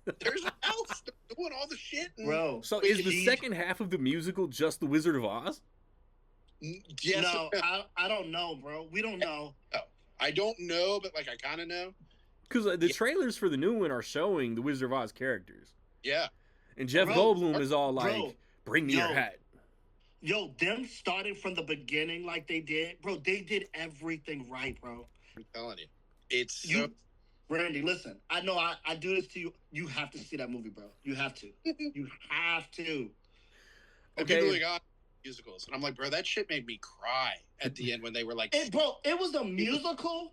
There's a house doing all the shit.
Bro. So is the second half of the musical just The Wizard of Oz?
Yes.
No, I don't know, bro. We don't know.
No, I don't know, but like I kind of know.
Because the trailers for the new one are showing the Wizard of Oz characters.
Yeah.
And Jeff Goldblum is all like, bring me your hat.
Yo, them starting from the beginning like they did, bro, they did everything right, bro.
I'm telling you. It's
Randy, listen, I know I do this to you. You have to see that movie, bro. You have to. You have to.
Okay. People got musicals. And I'm like, bro, that shit made me cry at the end when they were like...
Bro, it was a musical.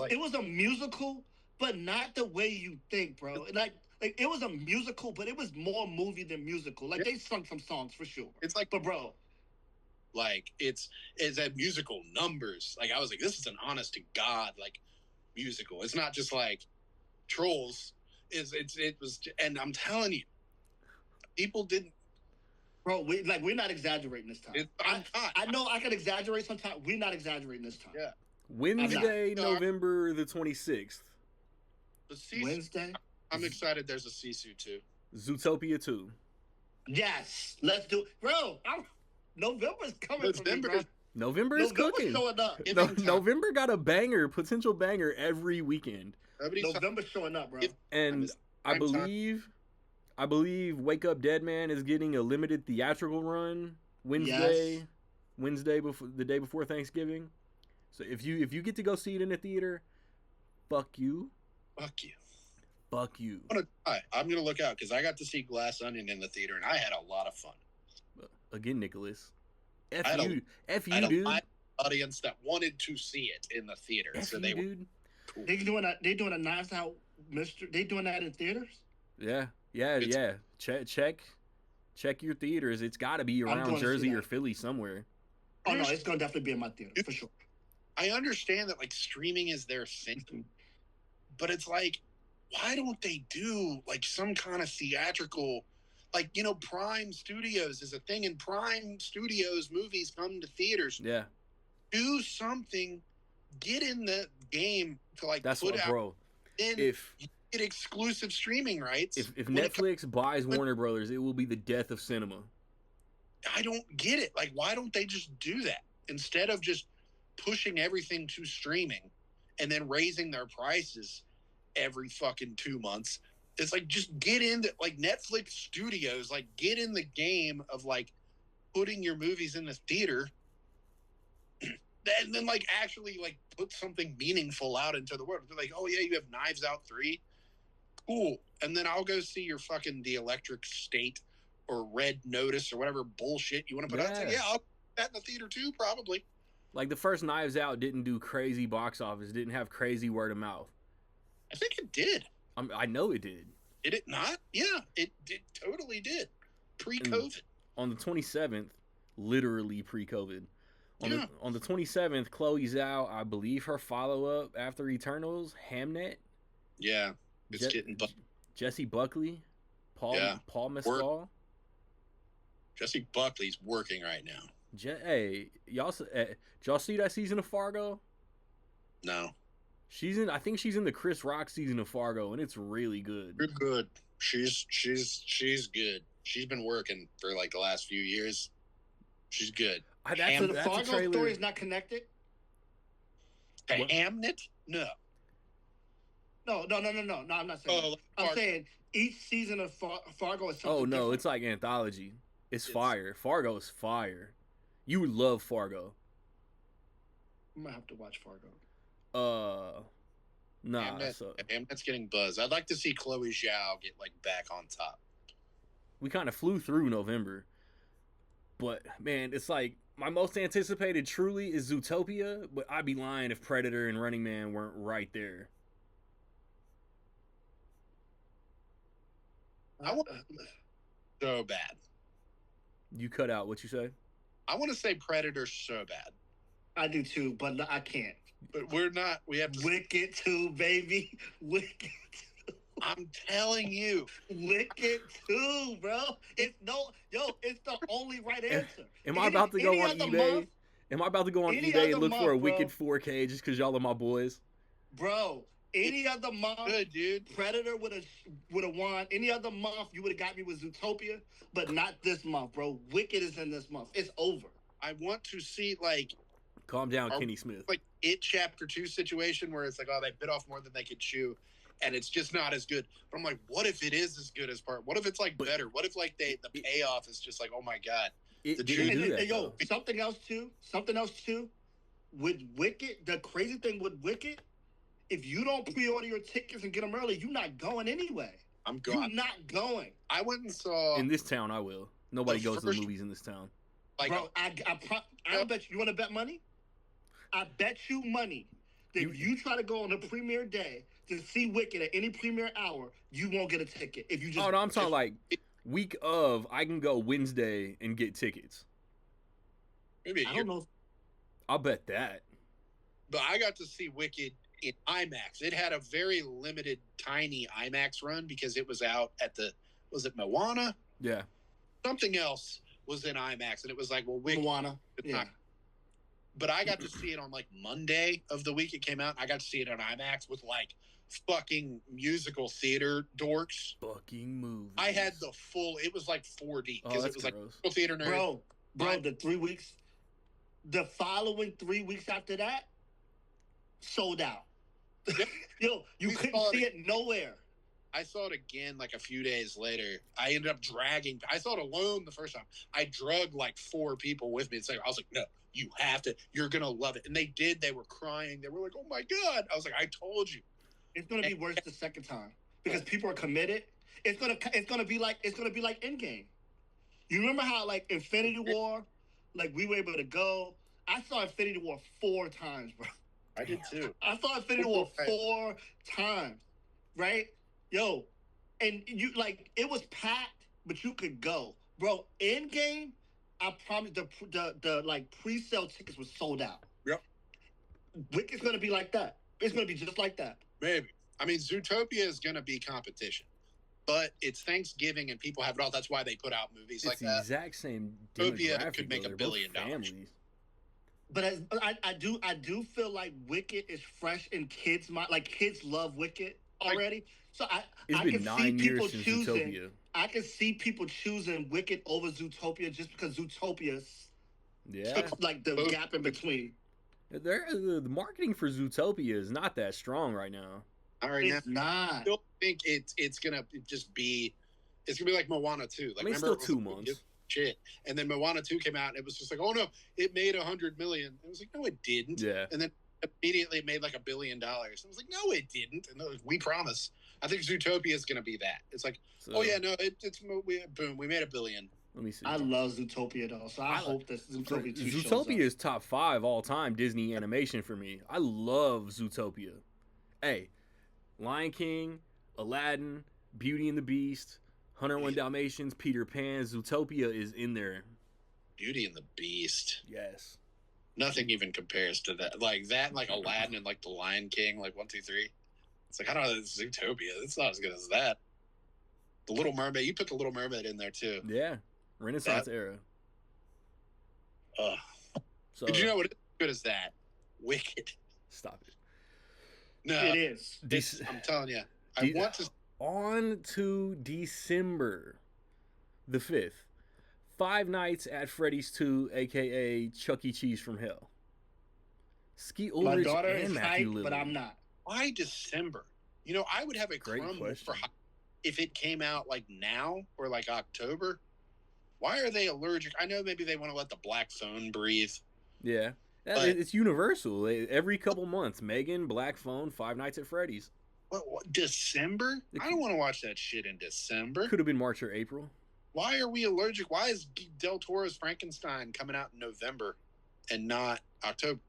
It was
a musical, but not the way you think, bro. Like it was a musical, but it was more movie than musical. Like, they sung some songs for sure.
It's like...
But, bro,
Like it's at musical numbers. Like I was like, this is an honest to God like musical. It's not just like Trolls. It was, and I'm telling you, people didn't.
Bro, we're not exaggerating this time. I know I can exaggerate sometimes. We're not exaggerating this time.
Yeah.
Wednesday, November the 26th.
Wednesday.
I'm excited. There's a Sisu too.
Zootopia 2.
Yes, let's do it, bro. November's coming for me, bro.
November is cooking.
Showing up.
November got a banger, potential banger every weekend.
November's showing up, bro.
And I believe Wake Up Dead Man is getting a limited theatrical run Wednesday before the day before Thanksgiving. So if you get to go see it in the theater, fuck you.
I'm gonna look out because I got to see Glass Onion in the theater and I had a lot of fun.
Again, Nicholas.
I had a
dude.
Audience that wanted to see it in the theater, so they were cool.
They doing a Knives Out Mr. They doing that in theaters?
Yeah. Check your theaters. It's got to be around Jersey or Philly somewhere.
Oh no, it's gonna definitely be in my theater for sure.
I understand that like streaming is their thing, but it's like, why don't they do like some kind of theatrical? Like, you know, Prime Studios is a thing, and Prime Studios movies come to theaters.
Yeah.
Do something. Get in the game to like
that's
put
what,
out.
bro.
Then
If
you get exclusive streaming rights.
If Netflix buys Warner Brothers, it will be the death of cinema.
I don't get it. Like, why don't they just do that instead of just pushing everything to streaming and then raising their prices every fucking 2 months? It's like, just get into like Netflix Studios, like get in the game of like putting your movies in the theater and then like actually like put something meaningful out into the world. They're like, oh yeah, you have Knives Out 3. Cool. And then I'll go see your fucking The Electric State or Red Notice or whatever bullshit you want to put out. It's like, yeah, I'll put that in the theater too, probably.
Like the first Knives Out didn't do crazy box office, didn't have crazy word of mouth.
I think it did.
I know it did.
Did it not? Yeah, it totally did. Pre-COVID.
On the 27th, literally pre-COVID. On the 27th, Chloe Zhao, I believe her follow-up after Eternals, Hamnet.
Yeah, it's getting
Jesse Buckley, Paul Mescal.
Jesse Buckley's working right now.
Hey, did y'all see that season of Fargo?
No.
I think she's in the Chris Rock season of Fargo, and it's really good.
You're good. She's good. She's been working for like the last few years. She's good.
So the Fargo story is not connected?
Hamnet? No.
No, I'm not saying I'm saying each season of Fargo is something
Oh, no,
different.
it's like anthology. It's fire. Fargo is fire. You would love Fargo.
I might have to watch Fargo.
Nah.
Hamnet's getting buzz. I'd like to see Chloe Zhao get like back on top.
We kind of flew through November. But, man, it's like, my most anticipated truly is Zootopia, but I'd be lying if Predator and Running Man weren't right there.
I want so bad.
You cut out what you say?
I want to say Predator so bad.
I do too, but I can't.
But we're not. We have to.
Wicked 2, baby. Wicked 2.
I'm telling you.
Wicked 2, bro. It's the only right answer.
Am I about to go on eBay? Am I about to go on eBay and look for a Wicked 4K just because y'all are my boys?
Bro, any other month,
good, dude.
Predator would have won. Any other month, you would have got me with Zootopia, but not this month, bro. Wicked is in this month. It's over.
I want to see like.
Calm down, Kenny Smith.
Like It Chapter 2 situation where it's like, oh, they bit off more than they could chew, and it's just not as good. But I'm like, what if it is as good as part? What if it's like better? What if like the payoff is just like, oh my god.
Something else too. With Wicked, the crazy thing with Wicked, if you don't pre-order your tickets and get them early, you're not going anyway.
I'm going.
You're not going.
I went and saw.
In this town, I will. Nobody goes to the movies in this town.
Like, bro, I bet you want to bet money? I bet you money that if you try to go on a premiere day to see Wicked at any premiere hour, you won't get a ticket. If you just.
Oh no, I'm talking like week of. I can go Wednesday and get tickets.
maybe a
I
year.
don't know.
I'll bet that.
But I got to see Wicked in IMAX. It had a very limited, tiny IMAX run because it was out at was it Moana?
Yeah.
Something else was in IMAX, and it was like, well, Wicked.
Moana. Yeah.
But I got to see it on like Monday of the week it came out. I got to see it on IMAX with like fucking musical theater dorks.
Fucking movies.
I had the full. It was like 4D
Oh,
because
that's
it was like
gross.
musical theater nerd.
Bro, the 3 weeks, the following 3 weeks after that, sold out.
Yep.
Yo, you
We
couldn't
saw
see
it.
it nowhere.
I saw it again like a few days later. I ended up dragging. I saw it alone the first time. I drug like 4 people with me. I was like, no, you have to. You're gonna love it. And they did. They were crying. They were like, oh my god. I was like, I told you.
It's gonna be worse the second time because people are committed. It's gonna be like Endgame. You remember how like Infinity War, like we were able to go. I saw Infinity War 4 times, bro.
I did too.
I saw Infinity War 4 times, right? Yo, and you like it was packed, but you could go, bro. Endgame, I promise the like pre-sale tickets were sold out.
Yep.
Wicked's gonna be like that. It's gonna be just like that.
Maybe. I mean, Zootopia is gonna be competition, but it's Thanksgiving and people have it all. That's why they put out movies
It's
like
the
that.
exact same
Zootopia
demographic.
could make
though.
$1
They're both
billion.
families.
But I do feel like Wicked is fresh in kids' mind. Like kids love Wicked already. So
It's
I
been
can
9
see people
years since
choosing.
Zootopia.
I can see people choosing Wicked over Zootopia just because Zootopia's
Yeah.
like the gap in between.
The marketing for Zootopia is not that strong right now.
All right, now
It's not.
I still think it's gonna just be. It's gonna be like Moana 2. Like,
I mean, it's
remember,
still
it
2
was like,
months.
Shit, and then Moana 2 came out, and it was just like, oh no, it made 100 million. It was like, no, it didn't.
Yeah.
And then immediately it made like $1 billion. I was like, no, it didn't. And we promise. I think Zootopia is gonna be that. It's like,
So,
oh yeah, no, boom, we made $1 billion.
let me see.
I love Zootopia though, so I hope that Zootopia 2 shows up.
Zootopia is top 5 all time Disney animation for me. I love Zootopia. Hey, Lion King, Aladdin, Beauty and the Beast, 101 Dalmatians, Peter Pan, Zootopia is in there.
Beauty and the Beast.
Yes.
Nothing even compares to that. Like that, and like Aladdin and like the Lion King, like 1, 2, 3. It's like, I don't know, it's Zootopia. It's not as good as that. The Little Mermaid. You put the Little Mermaid in there too.
Yeah. Renaissance era.
Ugh.
So
Did you know what is as good as that? Wicked.
stop it.
No,
It is.
I'm telling you. I want to.
On to December the 5th. Five Nights at Freddy's 2, aka Chuck E. Cheese from Hell. Skeet
My
Ulrich
daughter
and
is
Matthew
hyped,
Lillard.
but I'm not.
Why December? You know, I would have a
Great
crumble
question.
for if it came out like now or like October. Why are they allergic? I know maybe they want to let the black phone breathe.
Yeah.
But-
It's universal. Every couple months, Megan, Black Phone, Five Nights at Freddy's.
What December? I don't want to watch that shit in December.
Could have been March or April.
Why are we allergic? Why is Del Toro's Frankenstein coming out in November and not October?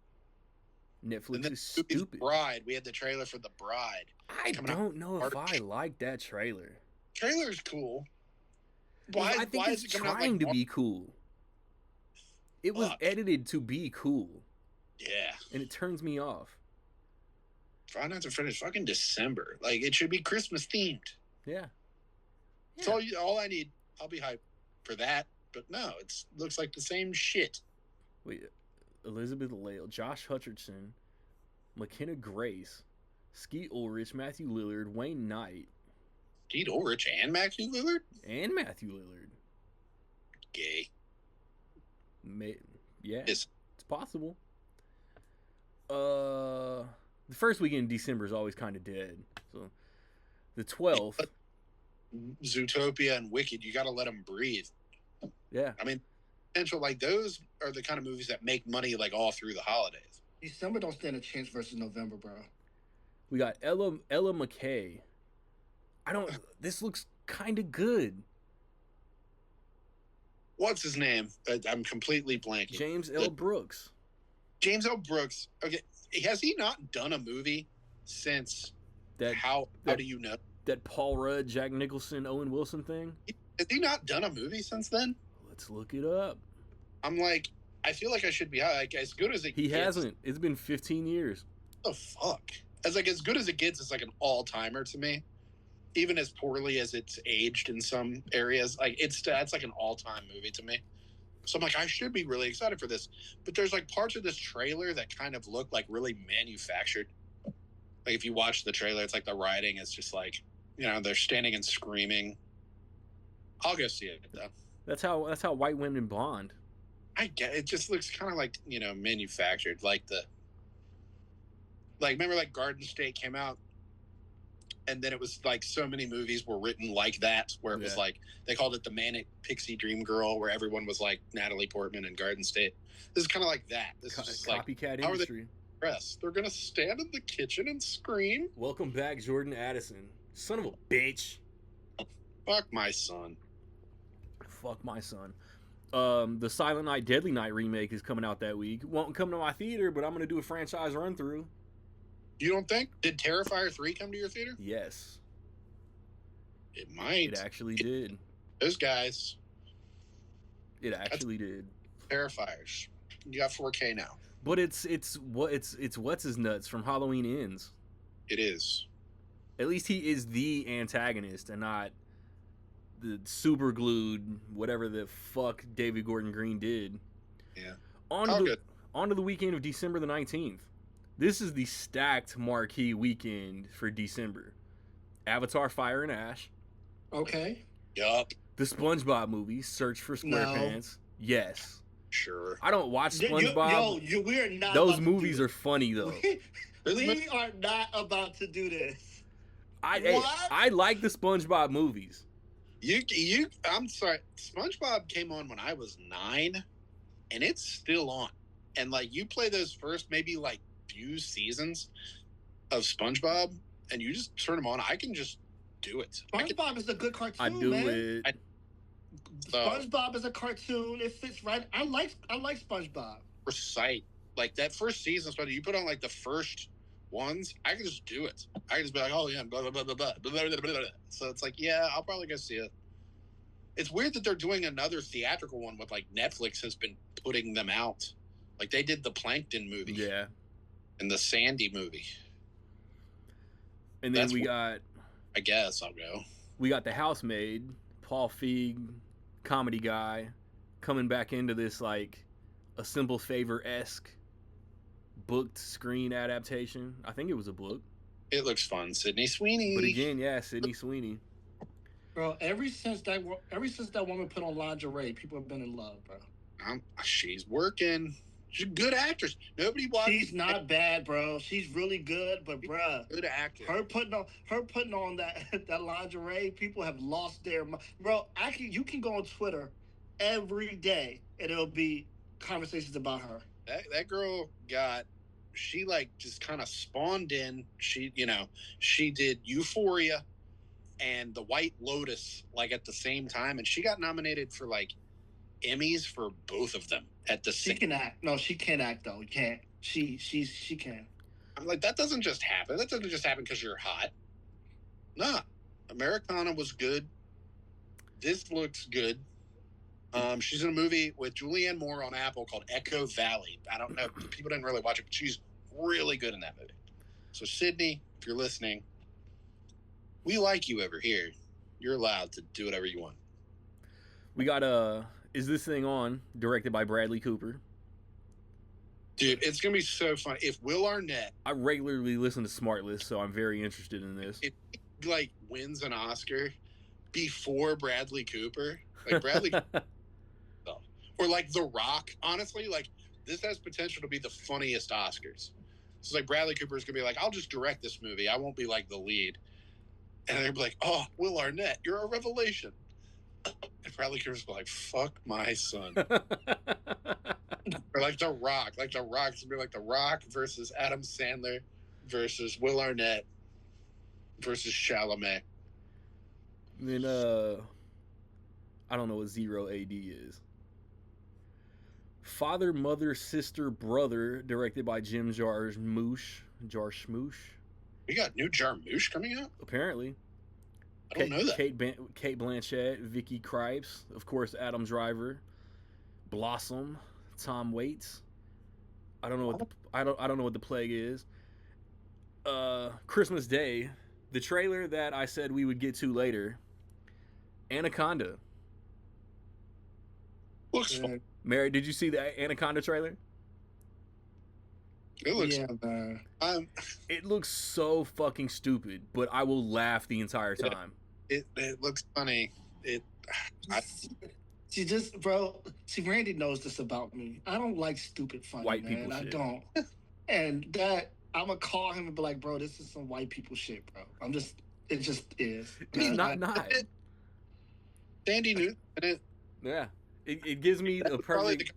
And
Netflix
then
is
movie's
stupid.
Bride. We had the trailer for The Bride.
I
coming out
don't know if
March.
I like that trailer.
Trailer's cool.
I think
why
it's
is it coming out
trying
like
to
March?
be cool. It was
Fuck.
edited to be cool,
Yeah.
and it turns me off.
Five Nights at Freddy's fucking December. Like, it should be Christmas themed.
Yeah.
That's all I need. I'll be hyped for that. But no, it looks like the same shit.
Wait, Elizabeth Lale, Josh Hutcherson, McKenna Grace, Skeet Ulrich, Matthew Lillard, Wayne Knight,
Skeet Ulrich and Matthew Lillard?
and Matthew Lillard.
Gay.
Yeah,
Yes.
it's possible. The first weekend in December is always kind of dead. So, the 12th,
Zootopia and Wicked, you got to let them breathe.
yeah,
I mean, potential, like, those are the kind of movies that make money, like, all through the holidays.
December don't stand a chance versus November, bro.
we got Ella McKay. This looks kind of good.
What's his name? I'm completely blanking.
James L. Brooks.
James L. Brooks. Okay, has he not done a movie since?
That
How do you know?
that Paul Rudd, Jack Nicholson, Owen Wilson thing.
Has he not done a movie since then?
Let's look it up.
I'm like, I feel like I should be like as good as it
He
gets.
hasn't. It's been 15 years.
What the fuck? As good as it gets, it's like an all timer to me. Even as poorly as it's aged in some areas, like that's like an all time movie to me. So I'm like, I should be really excited for this. But there's like parts of this trailer that kind of look like really manufactured. Like if you watch the trailer, it's like the writing is just like, they're standing and screaming. I'll go see it though.
That's how white women bond.
I get it. Just looks kind of like manufactured. Like remember like Garden State came out, and then it was like so many movies were written like that, where it was like they called it the Manic Pixie Dream Girl, where everyone was like Natalie Portman and Garden State. This is kind of like that. This is just
copycat
like
industry.
They're gonna stand in the kitchen and scream.
Welcome back, Jordan Addison. Son of a bitch.
Fuck my son.
Fuck my son. The Silent Night, Deadly Night remake is coming out that week. Won't come to my theater, but I'm gonna do a franchise run through.
You don't think? Did Terrifier 3 come to your theater?
Yes.
It might.
It actually did.
Those guys.
It actually did.
Terrifiers. You got 4K now.
But it's what's his nuts from Halloween Ends.
It is.
At least he is the antagonist and not the super glued whatever the fuck David Gordon Green did.
Yeah.
On to the weekend of December the 19th. This is the stacked marquee weekend for December. Avatar: Fire and Ash.
Okay.
Yup.
The SpongeBob movie, Search for SquarePants. No. Yes.
Sure.
I don't watch SpongeBob.
We're not.
Those movies are funny though.
We are not about to do this.
I like the SpongeBob movies.
I'm sorry. SpongeBob came on when I was 9, and it's still on. And like you play those first maybe like few seasons of SpongeBob, and you just turn them on. I can just do it.
SpongeBob is a good cartoon.
I do
man.
it.
SpongeBob is a cartoon. It fits right. I like SpongeBob.
Recite like that first season. You put on like the first ones. I can just do it. I can just be like, oh yeah, blah blah blah blah blah blah blah blah. So it's like, yeah, I'll probably go see it. It's weird that they're doing another theatrical one with like Netflix has been putting them out. Like they did the Plankton movie,
yeah,
and the Sandy movie.
And then
I guess I'll go.
We got The Housemaid, Paul Feig, comedy guy, coming back into this like A Simple Favor-esque booked screen adaptation. I think it was a book.
It looks fun, Sydney Sweeney.
But again, yeah, Sydney Sweeney.
Bro, ever since that woman put on lingerie, people have been in love, bro.
She's working. She's a good actress. Nobody watches.
She's not bad, bro. She's really good, but bruh,
good actress.
Her putting on that lingerie, people have lost their mind. Bro, you can go on Twitter every day and it'll be conversations about her.
That girl she like just kind of spawned in. She did Euphoria and The White Lotus like at the same time, and she got nominated for like Emmys for both of them at the same.
She can act. No, she can't act though. You can't. She can.
I'm like, that doesn't just happen. That doesn't just happen because you're hot. Nah, Americana was good. This looks good. She's in a movie with Julianne Moore on Apple called Echo Valley. I don't know. People didn't really watch it, but she's really good in that movie. So Sydney, if you're listening, we like you over here. You're allowed to do whatever you want.
We got Is This Thing On, directed by Bradley Cooper.
Dude, it's going to be so fun. If Will Arnett...
I regularly listen to SmartList, so I'm very interested in this.
If he, like, wins an Oscar before Bradley Cooper, like, Bradley... or, like, The Rock, honestly, like, this has potential to be the funniest Oscars. So, like, Bradley Cooper is going to be like, I'll just direct this movie. I won't be, like, the lead. And they'll be like, oh, Will Arnett, you're a revelation. And Bradley Cooper's like, fuck my son. Or like The Rock. Like The Rock's gonna be like The Rock versus Adam Sandler versus Will Arnett versus Chalamet.
And then I don't know what Zero AD is. Father, Mother, Sister, Brother, directed by Jim Jarmusch.
We got new Jarmusch coming out?
Apparently.
I don't know that.
Kate Blanchett, Vicky Krieps, of course, Adam Driver, Blossom, Tom Waits. I don't know what I don't know what the plague is. Christmas Day, the trailer that I said we would get to later. Anaconda.
Looks fun.
Mary, did you see the Anaconda trailer?
It looks.
Yeah, man.
It looks so fucking stupid, but I will laugh the entire time.
It looks funny.
See, just bro. See, Randy knows this about me. I don't like stupid funny,
White
man.
people
I
shit.
don't. And that I'm gonna call him and be like, bro, this is some white people shit, bro. It just is.
He's
Man,
not.
Sandy Newton.
Yeah. It gives me the perfect.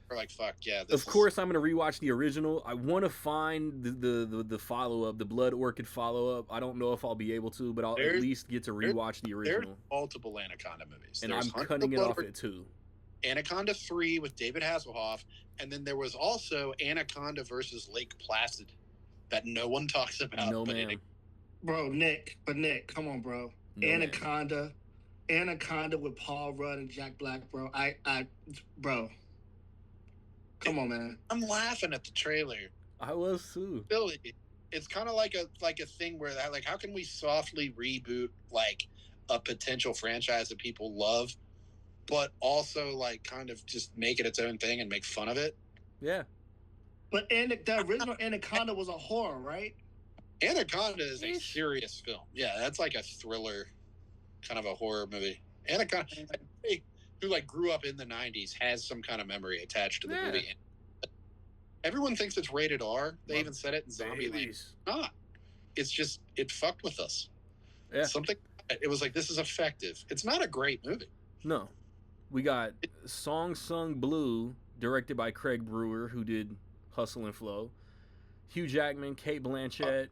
Or like fuck yeah.
Of course, I'm gonna rewatch the original. I want to find the follow up, the Blood Orchid follow up. I don't know if I'll be able to, but I'll at least get to rewatch the original.
There's multiple Anaconda movies,
and
there's
I'm cutting it off at 2.
Anaconda 3 with David Hasselhoff, and then there was also Anaconda versus Lake Placid that no one talks about.
No man,
bro, Nick, come on, bro.
No,
Anaconda with Paul Rudd and Jack Black, bro. Bro. Come on, man.
I'm laughing at the trailer.
I was too.
Billy, it's kind of like a thing where that, like, how can we softly reboot like a potential franchise that people love, but also like kind of just make it its own thing and make fun of it?
Yeah.
But the original Anaconda was a horror, right?
Anaconda is a serious film. Yeah, that's like a thriller, kind of a horror movie. Anaconda, who like grew up in the 90s, has some kind of memory attached to the movie. Everyone thinks it's rated R. They even said it in Zombieland. It's not. It's just, it fucked with us.
Yeah.
Something, it was like, this is effective. It's not a great movie.
No. We got Song Sung Blue, directed by Craig Brewer, who did Hustle and Flow. Hugh Jackman, Kate Blanchett.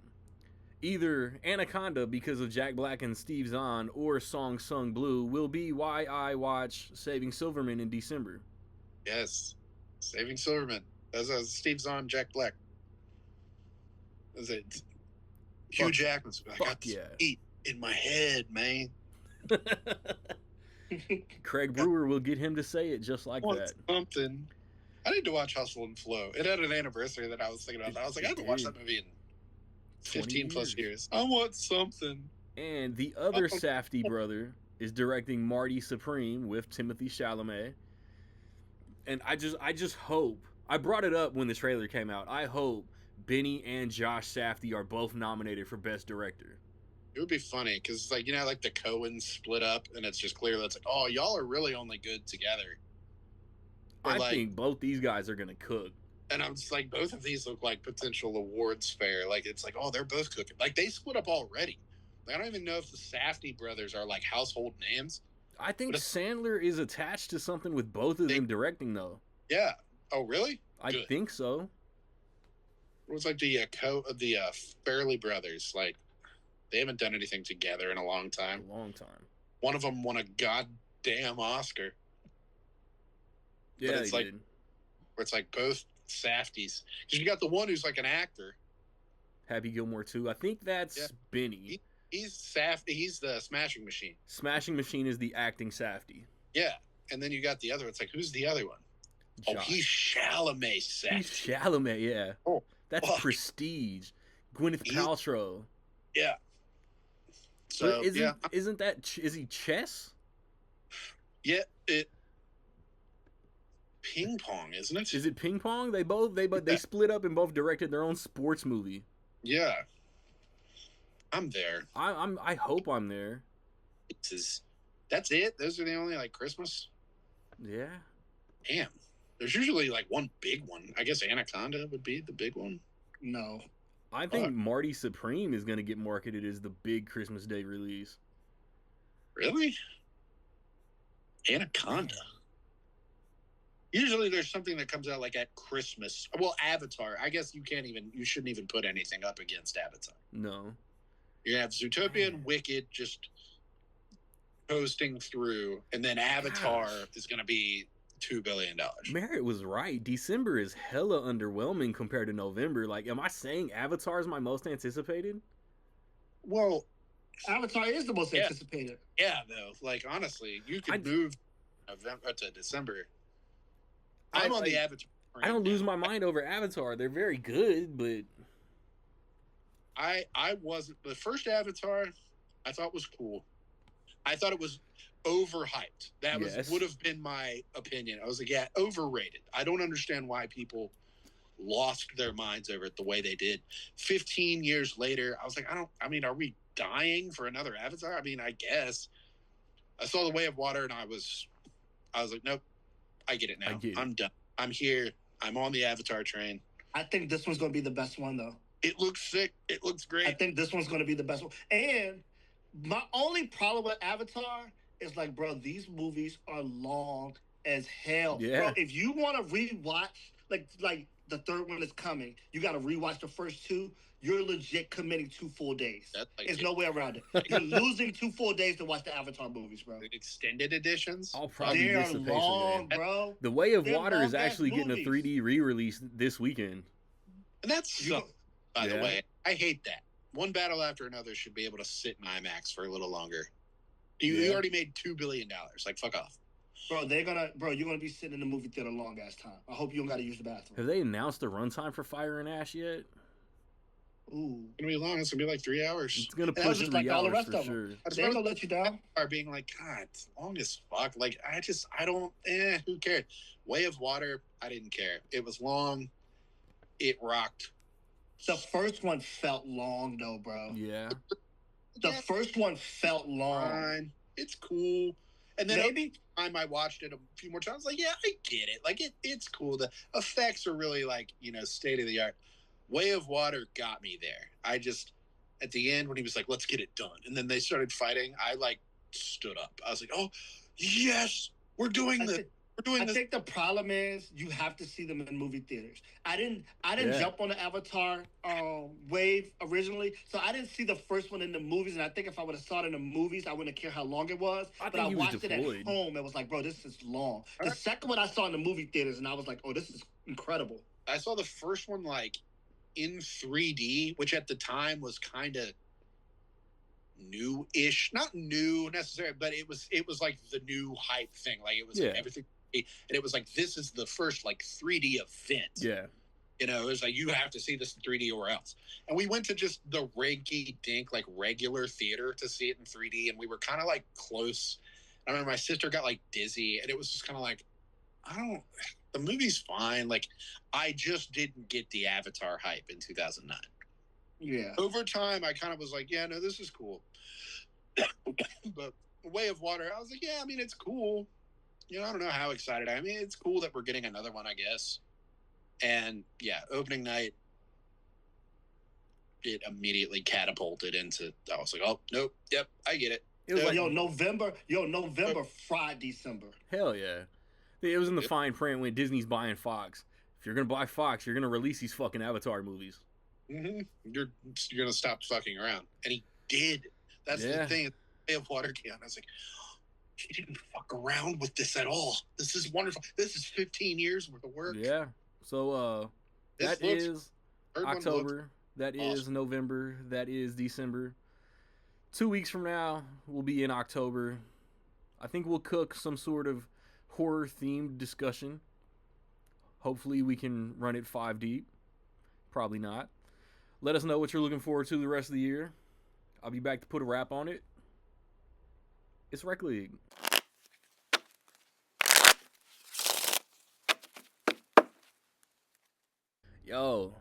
Either Anaconda, because of Jack Black and Steve Zahn, or Song Sung Blue will be why I watch Saving Silverman in December.
Yes. Saving Silverman. That's Steve Zahn, Jack Black. That's it. Hugh Jackman's like, I got this beat in my head, man.
Craig Brewer will get him to say it just like that.
Something. I need to watch Hustle and Flow. It had an anniversary that I was thinking about. I was like, I haven't watched that movie in 15 plus years. I want something.
And the other Safdie brother is directing Marty Supreme with Timothée Chalamet. And I just hope, I brought it up when the trailer came out, I hope Benny and Josh Safdie are both nominated for Best Director.
It would be funny because, like, you know, like the Coens split up and it's just clear that's like, oh, y'all are really only good together.
I think both these guys are going to cook.
And I'm just like, both of these look like potential awards fair. Like, it's like, oh, they're both cooking. Like, they split up already. Like, I don't even know if the Safdie brothers are like household names.
I think Sandler is attached to something with both of them directing, though.
Yeah. Oh, really?
I think so.
It was like the Fairley brothers. Like, they haven't done anything together in a long time. One of them won a goddamn Oscar.
Yeah,
but it's like,
did.
Where it's like both Safdies. Because you got the one who's like an actor.
Happy Gilmore 2. I think that's Benny.
He's the Smashing Machine.
Smashing Machine is the acting Safdie.
Yeah. And then you got the other. It's like, who's the other one?
Josh.
Oh, he's Chalamet Safdie.
He's Chalamet, yeah.
Oh,
that's Prestige. Gwyneth Paltrow.
Yeah. So
is he Chess?
Yeah, Ping Pong, isn't it?
Is it Ping Pong? They split up and both directed their own sports movie.
Yeah. I'm there.
I hope I'm there.
That's it? Those are the only like Christmas?
Yeah.
Damn. There's usually like one big one. I guess Anaconda would be the big one.
No.
I think Marty Supreme is going to get marketed as the big Christmas Day release.
Really? Anaconda. Usually there's something that comes out like at Christmas. Well, Avatar. I guess you shouldn't even put anything up against Avatar.
No.
You're going to have Zootopia and Wicked just coasting through, and then Avatar is going to be $2 billion.
Merritt was right. December is hella underwhelming compared to November. Like, am I saying Avatar is my most anticipated?
Well,
Avatar is the most anticipated.
Yeah, though. Like, honestly, you could move November to December. I'm on the Avatar.
I don't lose my mind over Avatar. They're very good, but
I wasn't the first Avatar. I thought was cool. I thought it was overhyped. That would have been my opinion. I was like, yeah, overrated. I don't understand why people lost their minds over it the way they did. 15 years later, I was like, I mean, are we dying for another Avatar? I mean, I guess. I saw The Way of Water and I was like, nope, I get it now. I'm done. I'm here. I'm on the Avatar train.
I think this one's going to be the best one, though.
It looks sick. It looks great.
I think this one's going to be the best one. And my only problem with Avatar is like, bro, these movies are long as hell.
Yeah.
Bro, if you want to rewatch, like the third one is coming, you got to rewatch the first two. You're legit committing 2 full days. There's no way around it. You're losing 2 full days to watch the Avatar movies, bro.
Extended editions.
I'll probably
They're
miss the
long, bro.
The Way of
They're
Water is actually getting a
movies.
3D re-release this weekend.
And that's by the way. I hate that. One battle after another should be able to sit in IMAX for a little longer. You already made $2 billion. Like, fuck off.
Bro, you're gonna be sitting in the movie theater a long ass time. I hope you don't gotta use the bathroom.
Have they announced the runtime for Fire and Ash yet?
Ooh.
It's gonna be long. It's gonna be like 3 hours.
It's gonna push
just
3
like all the
hours
rest
for
of them.
sure.
They're gonna let you down.
Are being like, God, it's long as fuck. Like, I don't, who cares? Way of Water, I didn't care. It was long. It rocked.
The first one felt long, though, bro.
Yeah.
The first one felt long.
Fine. It's cool. And then
Maybe
time I watched it a few more times, like, yeah, I get it. Like, it's cool. The effects are really, like, state of the art. Way of Water got me there. I just, at the end, when he was like, let's get it done. And then they started fighting, I, like, stood up. I was like, oh, yes, we're doing this. I
think the problem is you have to see them in movie theaters. I didn't jump on the Avatar wave originally, so I didn't see the first one in the movies. And I think if I would have saw it in the movies, I wouldn't care how long it was. But I watched it at home. It was like, bro, this is long. The second one I saw in the movie theaters, and I was like, oh, this is incredible.
I saw the first one like in 3D, which at the time was kind of new-ish, not new necessarily, but it was like the new hype thing. Like it was everything. And it was like, this is the first like 3D event.
Yeah.
It was like, you have to see this in 3D or else. And we went to just the rinky-dink, like regular theater to see it in 3D. And we were kind of like close. I remember my sister got like dizzy and it was just kind of like, the movie's fine. Like I just didn't get the Avatar hype in 2009.
Yeah.
Over time, I kind of was like, yeah, no, this is cool. But Way of Water, I was like, yeah, I mean, it's cool. I don't know how excited I am. I mean, it's cool that we're getting another one, I guess. And yeah, opening night, it immediately catapulted into. I was like, oh nope, yep, I get it.
It was like, November fried December.
Hell yeah, it was in the fine print when Disney's buying Fox. If you're gonna buy Fox, you're gonna release these fucking Avatar movies.
Mm-hmm. You're gonna stop fucking around, and he did. That's the thing. Way of Water came. I was like, he didn't fuck around with this at all. This is wonderful. This is 15 years worth of work.
Yeah. So that is October. That is November. That is December. 2 weeks from now, we'll be in October. I think we'll cook some sort of horror-themed discussion. Hopefully we can run it 5 deep. Probably not. Let us know what you're looking forward to the rest of the year. I'll be back to put a wrap on it. It's Rec League. Yo,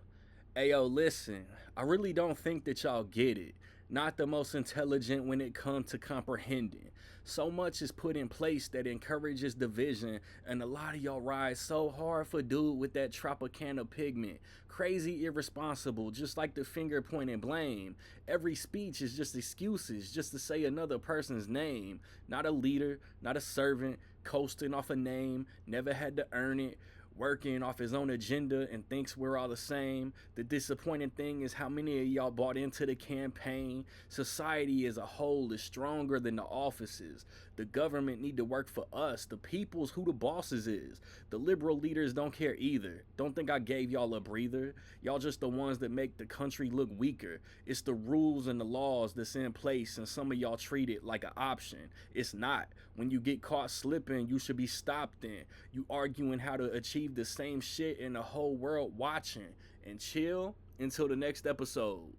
listen. I really don't think that y'all get it. Not the most intelligent when it comes to comprehending. So much is put in place that encourages division, and a lot of y'all ride so hard for dude with that Tropicana pigment. Crazy irresponsible, just like the finger pointing blame. Every speech is just excuses, just to say another person's name. Not a leader, not a servant, coasting off a name, never had to earn it. Working off his own agenda and thinks we're all the same. The disappointing thing is how many of y'all bought into the campaign. Society as a whole is stronger than the offices. The government need to work for us. The people's who the bosses is. The liberal leaders don't care either. Don't think I gave y'all a breather. Y'all just the ones that make the country look weaker. It's the rules and the laws that's in place, and some of y'all treat it like an option. It's not. When you get caught slipping, you should be stopped then. You arguing how to achieve receive the same shit in the whole world watching. And chill until the next episode.